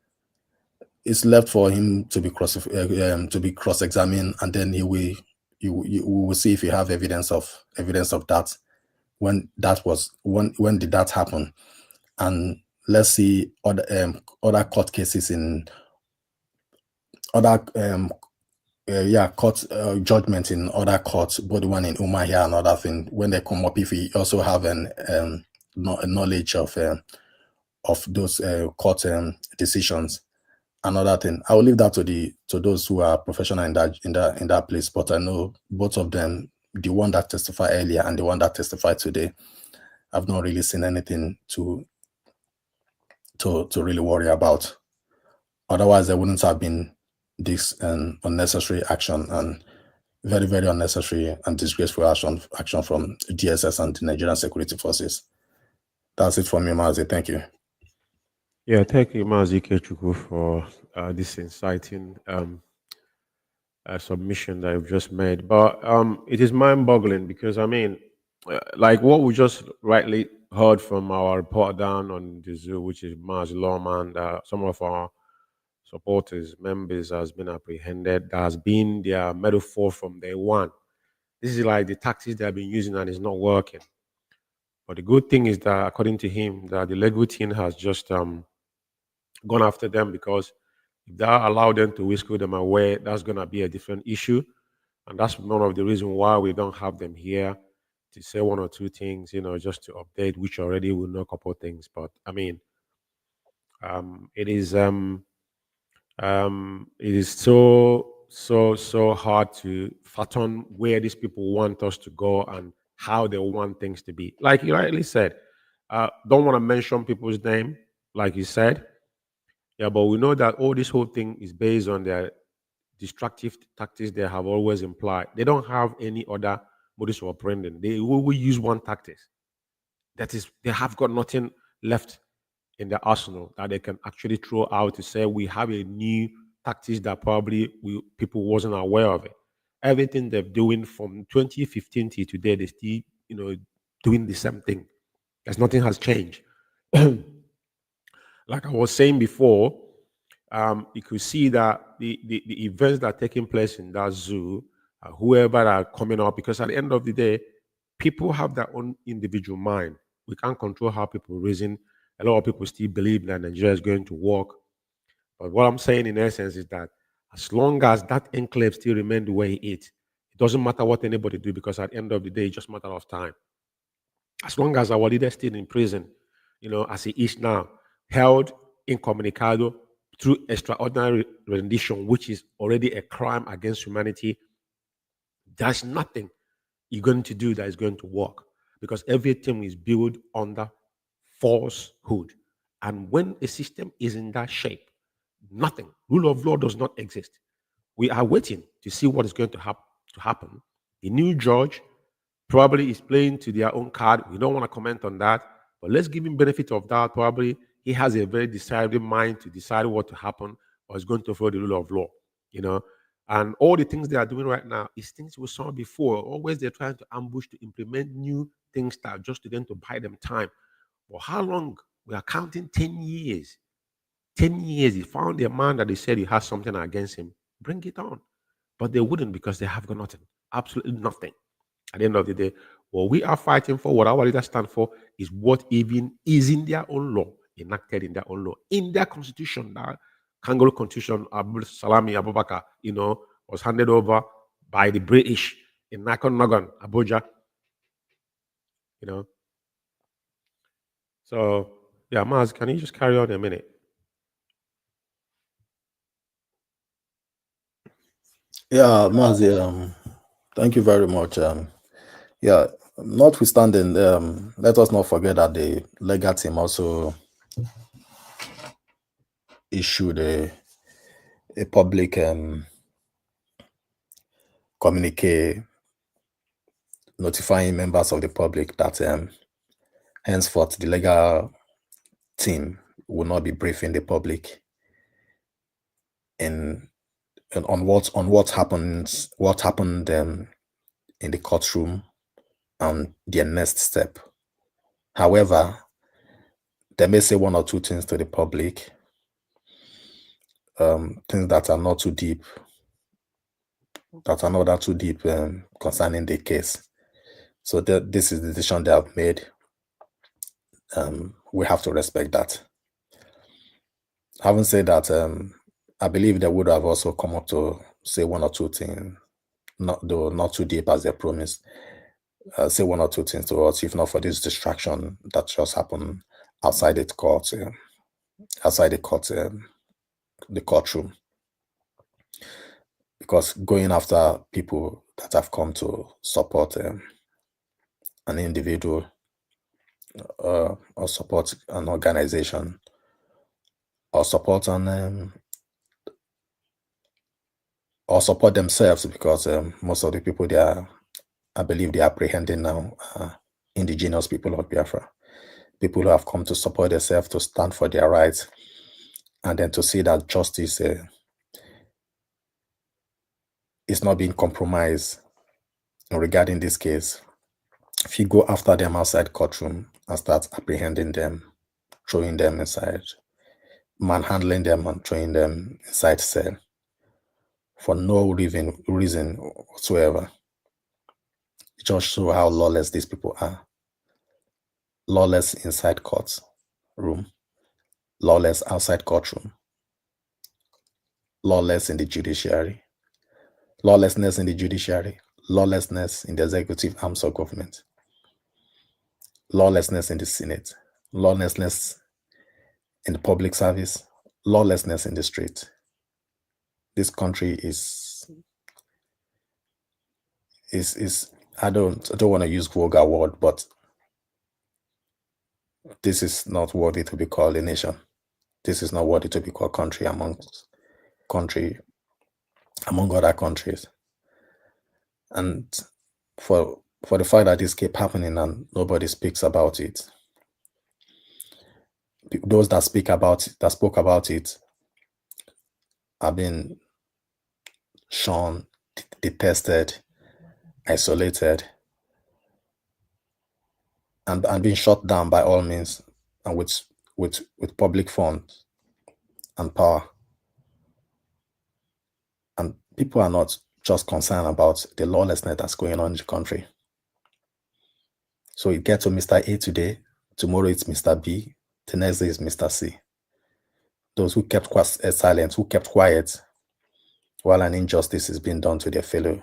It's left for him to be cross-examined, and then we will see if you have evidence of that. When did that happen? And let's see other court cases in other court judgment in other courts, both the one in Umeh here and other thing. When they come up, if we also have a knowledge of those court decisions. Another thing, I will leave that to those who are professional in that place. But I know both of them, the one that testified earlier and the one that testified today, I've not really seen anything to really worry about. Otherwise, there wouldn't have been this unnecessary action, and very, very unnecessary and disgraceful action from DSS and the Nigerian security forces. That's it for me, Mazi. Thank you. Yeah, thank you, Mazi Kechukwu, for this inciting submission that you've just made. But it is mind-boggling because, I mean, like what we just rightly heard from our report down on the zoo, which is Mazi Lawman, that some of our supporters, members has been apprehended. That has been their metaphor from day one. This is like the tactics they have been using and it's not working. But the good thing is that, according to him, that the legal team has just gone after them, because if that allow them to whisk them away, that's going to be a different issue. And that's one of the reasons why we don't have them here to say one or two things, just to update, which already we know a couple of things. But I mean, it is so hard to fathom where these people want us to go and how they want things to be. Like you rightly said, don't want to mention people's name, like you said. Yeah, but we know that all this whole thing is based on their destructive tactics they have always implied. They don't have any other modus operandi. They will use one tactic. That is, they have got nothing left in their arsenal that they can actually throw out to say we have a new tactics that probably people wasn't aware of it. Everything they're doing from 2015 to today, they still, doing the same thing. There's nothing has changed. Like I was saying before, you could see that the events that are taking place in that zoo, whoever are coming up, because at the end of the day, people have their own individual mind. We can't control how people reason. A lot of people still believe that Nigeria is going to work. But what I'm saying in essence is that as long as that enclave still remains the way it is, it doesn't matter what anybody do, because at the end of the day, it's just a matter of time. As long as our leader is still in prison, as he is now, held incommunicado through extraordinary rendition, which is already a crime against humanity, there's nothing you're going to do that is going to work, because everything is built under falsehood. And when a system is in that shape, nothing, rule of law does not exist. We are waiting to see what is going to happen. The new judge probably is playing to their own card. We don't want to comment on that, but let's give him benefit of that. Probably he has a very decisive mind to decide what to happen, or is going to follow the rule of law, you know. And all the things they are doing right now is things we saw before. Always they're trying to ambush to implement new things that are just to them to buy them time. But how long? We are counting 10 years. 10 years, he found a man that they said he has something against him. Bring it on. But they wouldn't, because they have got nothing. Absolutely nothing. At the end of the day, what we are fighting for, what our leaders stand for, is what even is in their own law, enacted in their own law, in their constitution. That Kangaroo Constitution, Abdul Salami Abubakar, was handed over by the British in Nagan, Abuja. So, yeah, Maz, can you just carry on a minute? Yeah, Mazi, thank you very much. Yeah, notwithstanding, let us not forget that the legal team also issued a public communique notifying members of the public that henceforth the legal team will not be briefing the public on what happened in the courtroom and their next step. However, they may say one or two things to the public, things that are not too deep, concerning the case. So this is the decision they have made. We have to respect that. Having said that, I believe they would have also come up to say one or two things, not too deep as they promised. Say one or two things to us, if not for this distraction that just happened outside the court, the courtroom. Because going after people that have come to support an individual or support an organization or support themselves, because most of the people I believe they are apprehending now indigenous people of Biafra, people who have come to support themselves, to stand for their rights, and then to see that justice is not being compromised regarding this case. If you go after them outside courtroom and start apprehending them, throwing them inside, manhandling them and throwing them inside cell for no reason whatsoever, it just shows how lawless these people are. Lawless inside court room, lawless outside courtroom, lawless in the judiciary, lawlessness in the judiciary, lawlessness in the executive arms of government, lawlessness in the Senate, lawlessness in the public service, lawlessness in the street. This country is I don't want to use vulgar word, but this is not worthy to be called a nation. This is not worthy to be called country among other countries. And for the fact that this kept happening and nobody speaks about it, those that spoke about it have been shown, detested, isolated, and being shut down by all means, and with public funds and power. And people are not just concerned about the lawlessness that's going on in the country. So you get to Mr. A today, tomorrow it's Mr. B, the next day is Mr. C. Those who kept silent, who kept quiet while an injustice is being done to their fellow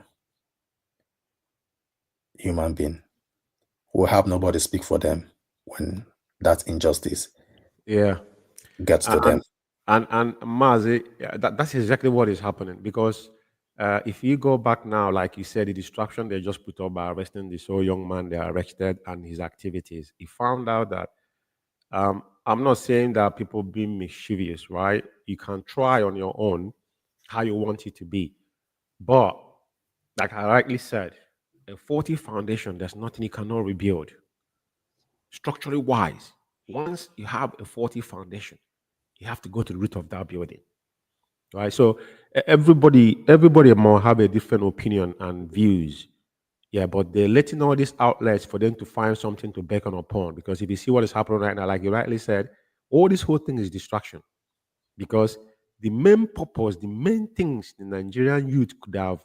human being, will have nobody speak for them when that injustice gets to them. And Mazi, that's exactly what is happening, because If you go back now, like you said, the distraction they just put up by arresting this so young man they arrested and his activities, he found out that I'm not saying that people being mischievous, right? You can try on your own how you want it to be. But like I rightly said, a faulty foundation, there's nothing you cannot rebuild. Structurally wise, once you have a faulty foundation, you have to go to the root of that building. Right. So everybody might have a different opinion and views. Yeah, but they're letting all these outlets for them to find something to beckon upon. Because if you see what is happening right now, like you rightly said, all this whole thing is distraction. Because the main purpose, the main things the Nigerian youth could have,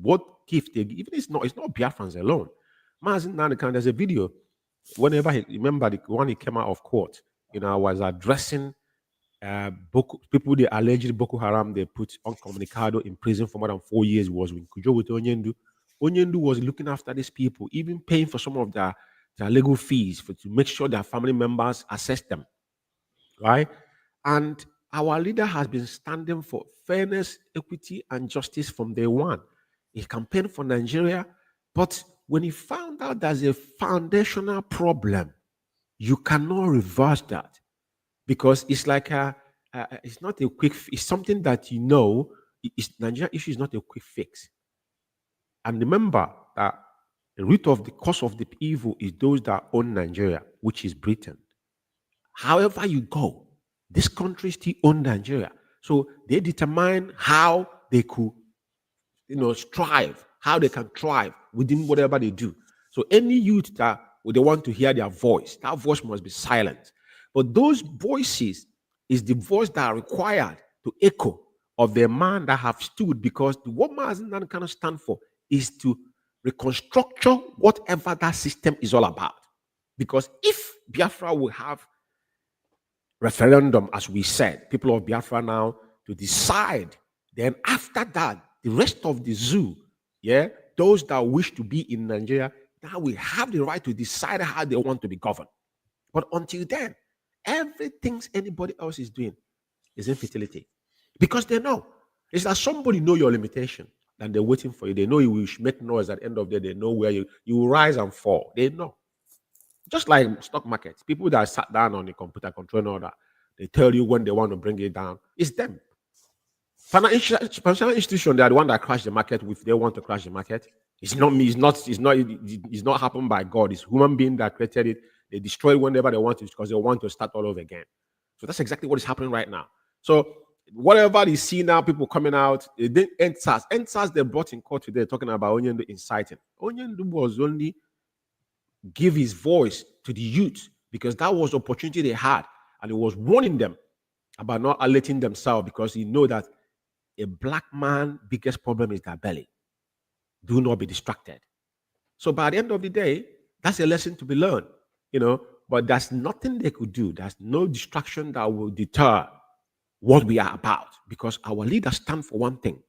what gift they give, even it's not Biafrans alone. Mazi now there's a video. Whenever remember the one he came out of court, I was addressing people they allegedly Boko Haram they put on Communicado in prison for more than 4 years was with Kujo with Onyendu. Onyendu was looking after these people, even paying for some of their legal fees to make sure their family members assess them, right? And our leader has been standing for fairness, equity, and justice from day one. He campaigned for Nigeria, but when he found out there's a foundational problem, you cannot reverse that because it's like it's not a quick. It's something that Nigeria issue is not a quick fix. And remember that the root of the cause of the evil is those that own Nigeria, which is Britain. However you go, this country still own Nigeria. So they determine how they could, strive, how they can thrive within whatever they do. So any youth that they want to hear their voice, that voice must be silent. But those voices is the voice that are required to echo of the man that have stood, because what Mazi kind of stand for is to reconstruct whatever that system is all about. Because if Biafra will have referendum, as we said, people of Biafra now to decide, then after that, the rest of the zoo, those that wish to be in Nigeria, now will have the right to decide how they want to be governed. But until then, everything anybody else is doing is infertility. Because they know. It's that somebody know your limitation and they're waiting for you. They know you will make noise at the end of the day. They know where you will rise and fall. They know. Just like stock markets, people that sat down on the computer controlling all that, they tell you when they want to bring it down. It's them. Financial institution, they are the one that crash the market if they want to crash the market. It's not me. It's not happened by God. It's human being that created it. They destroy it whenever they want to because they want to start all over again. So that's exactly what is happening right now. So whatever they see now, people coming out, they didn't end SARS. End SARS they brought in court today talking about Onyendu inciting. Onyendu was only give his voice to the youth because that was the opportunity they had, and he was warning them about not alerting themselves because he know that a black man biggest problem is their belly. Do not be distracted. So by the end of the day, that's a lesson to be learned, but there's nothing they could do. There's no distraction that will deter what we are about, because our leaders stand for one thing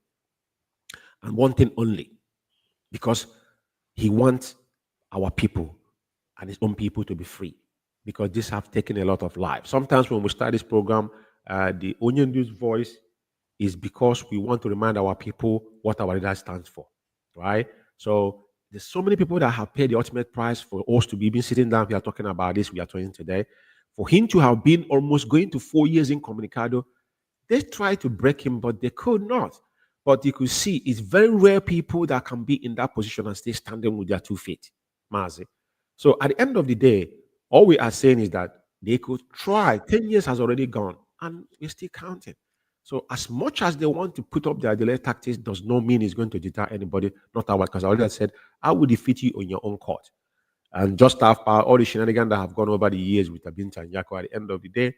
and one thing only, because he wants our people and his own people to be free, because these have taken a lot of lives. Sometimes when we start this program, the Onyendu's voice is because we want to remind our people what our leader stands for, right? So there's so many people that have paid the ultimate price for us to be sitting down here talking about this we are talking today. For him to have been almost going to 4 years in Communicado, they tried to break him, but they could not. But you could see it's very rare people that can be in that position and stay standing with their 2 feet, Mazi. So at the end of the day, all we are saying is that they could try. 10 years has already gone, and we're still counting. So as much as they want to put up their delay tactics does not mean it's going to deter anybody, not our, because I already said, I will defeat you on your own court. And just after all the shenanigans that have gone over the years with Abinta and Yako, at the end of the day,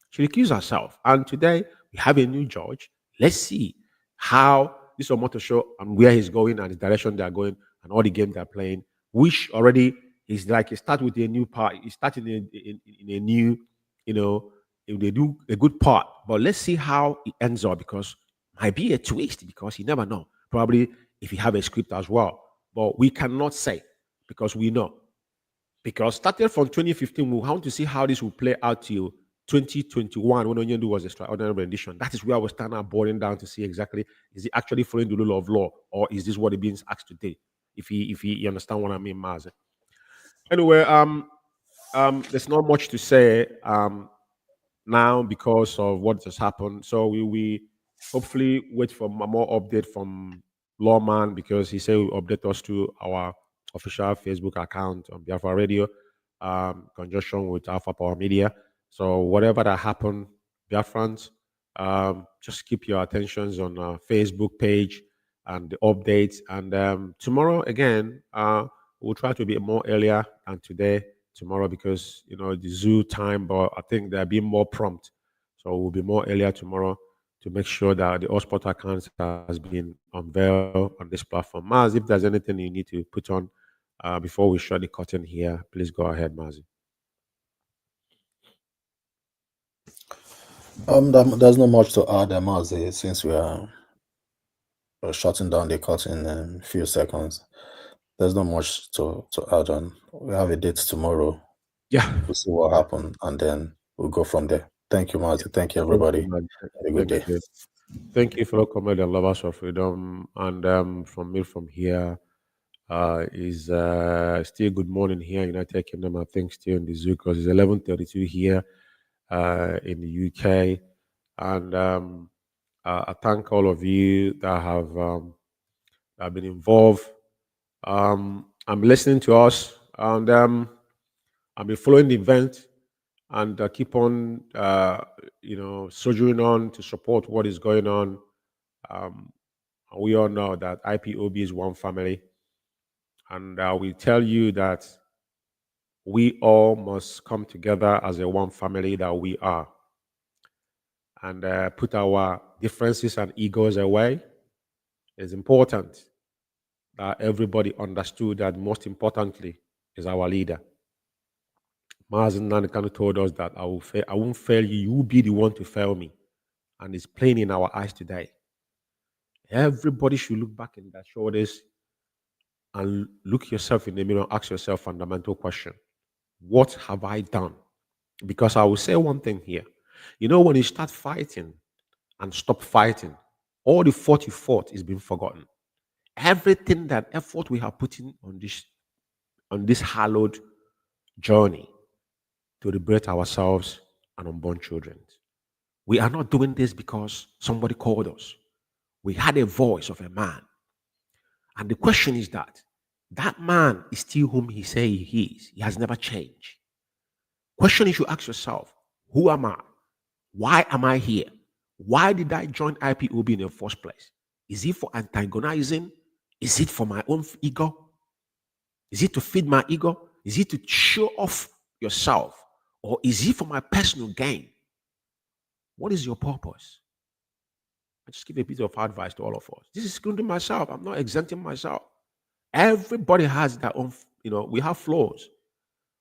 she recused herself. And today, we have a new judge. Let's see how this Omoto show and where he's going and the direction they're going and all the games they're playing, which already is like he start with a new part. He started in a new, if they do a good part. But let's see how it ends up, because it might be a twist, because you never know. Probably if you have a script as well. But we cannot say, because we know. Because started from 2015, we want to see how this will play out till 2021, when Onyendu was extraordinary rendition, that is where we stand now boiling down to see exactly, is he actually following the rule of law, or is this what he being asked today? If you understand what I mean, Mazi. Anyway, there's not much to say now because of what has happened. So we hopefully wait for more update from Lawman, because he said will update us to our official Facebook account on Biafra Radio, conjunction with Alpha Power Media. So whatever that happened, Biafrans, just keep your attentions on our Facebook page and the updates. And tomorrow again, we'll try to be more earlier than today, tomorrow, because the zoo time, but I think they're being more prompt. So we'll be more earlier tomorrow to make sure that the hotspot accounts has been unveiled on this platform. Maz, if there's anything you need to put on before we shut the curtain here, please go ahead, Mazi. There's not much to add, Mazi, since we're shutting down the curtain in a few seconds. There's not much to add on. We have a date tomorrow. Yeah. We'll see what happened, and then we'll go from there. Thank you, Mazi. Thank you, everybody. Have a good day. Thank you, fellow comrades and lovers of freedom. And from me from here is still good morning here in United Kingdom. I think still in the zoo, because it's 11:32 here in the UK. And I thank all of you that have been involved. I'm listening to us, and I've been following the event, and keep on, soldiering on to support what is going on. And we all know that IPOB is one family, and we tell you that we all must come together as a one family that we are, and put our differences and egos away. It's important that everybody understood that most importantly is our leader. Mazi Nankanu told us that I won't fail you. You will be the one to fail me. And it's plain in our eyes today. Everybody should look back in their shoulders and look yourself in the mirror and ask yourself a fundamental question. What have I done? Because I will say one thing here. When you start fighting and stop fighting, all the fought you fought is being forgotten. Everything, that effort we have put in on this hallowed journey to liberate ourselves and unborn children. We are not doing this because somebody called us. We had a voice of a man. And the question is that man is still whom he says he is. He has never changed. Question you should ask yourself, who am I? Why am I here? Why did I join IPOB in the first place? Is it for antagonizing? Is it for my own ego? Is it to feed my ego? Is it to show off yourself? Or is it for my personal gain? What is your purpose? I just give a bit of advice to all of us. This is including myself. I'm not exempting myself. Everybody has their own, we have flaws.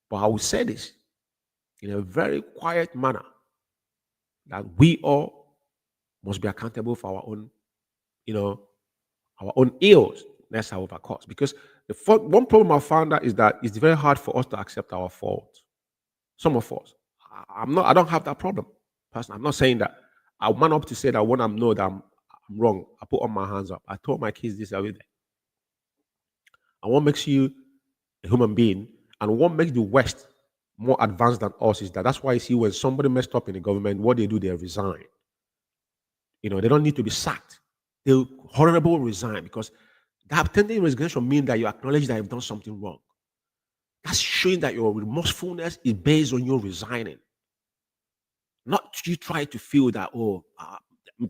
But I will say this in a very quiet manner, that we all must be accountable for our own, our own ills. That's our cause. Because one problem I found out is that it's very hard for us to accept our fault. Some of us. I don't have that problem. Personally, I'm not saying that. I man up to say that when I know that I'm wrong, I put all my hands up. I told my kids this every day. And what makes you a human being, and what makes the West more advanced than us, is that's why you see when somebody messed up in the government, what they do, they resign. They don't need to be sacked. They'll horrible resign, because that attending resignation means that you acknowledge that you've done something wrong. That's showing that your remorsefulness is based on you resigning. Not you try to feel that,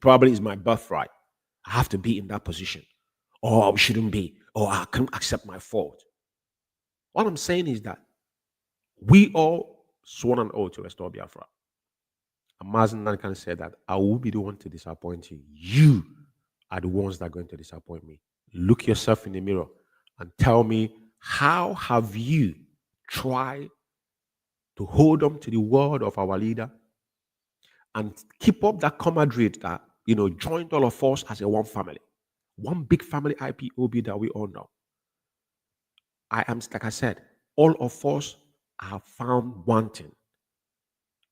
probably is my birthright. I have to be in that position. Or I shouldn't be. Or I can't accept my fault. What I'm saying is that we all sworn an oath to restore Biafra. And Mazi Nankanu said that I will be the one to disappoint you. You are the ones that are going to disappoint me. Look yourself in the mirror and tell me, how have you tried to hold on to the word of our leader and keep up that camaraderie that, joined all of us as a one family, one big family IPOB that we all know? I am, like I said, all of us are found wanting.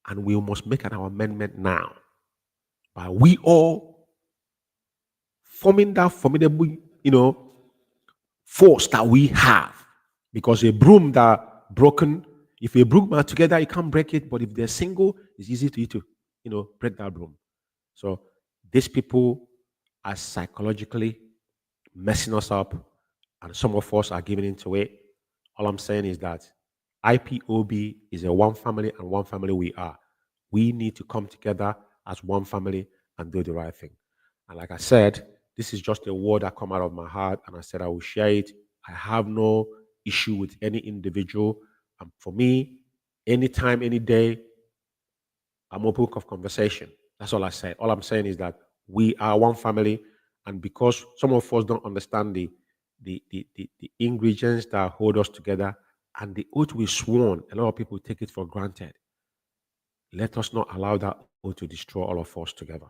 And we must make an amendment now. By we all forming that formidable, force that we have. Because a broom that broken, if a broom are together, you can't break it. But if they're single, it's easy for you to, break that broom. So these people are psychologically messing us up, and some of us are giving into it. All I'm saying is that IPOB is a one family, and one family we are. We need to come together as one family and do the right thing. And like I said, this is just a word that come out of my heart, and I said I will share it. I have no issue with any individual. And for me, anytime, any day, I'm open of conversation. That's all I said. All I'm saying is that we are one family, and because some of us don't understand the ingredients that hold us together and the oath we sworn, a lot of people take it for granted. Let us not allow that oath to destroy all of us together.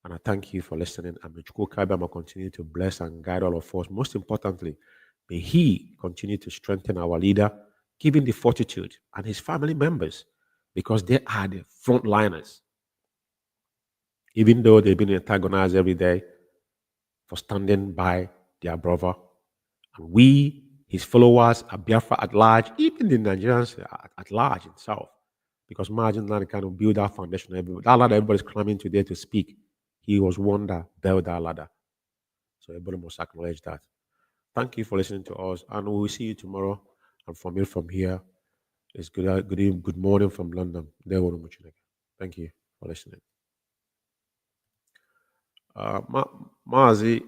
And I thank you for listening. And may Chukwuka continue to bless and guide all of us. Most importantly, may he continue to strengthen our leader, giving the fortitude, and his family members, because they are the frontliners. Even though they've been antagonized every day for standing by their brother. And we, his followers, are Biafra at large, even the Nigerians at large itself. Because imagine that kind of build that foundation. That ladder everybody's climbing today to speak. He was one that built that ladder. So everybody must acknowledge that. Thank you for listening to us. And we will see you tomorrow. And from here, it's good evening, good morning from London. Thank you for listening. Mazi,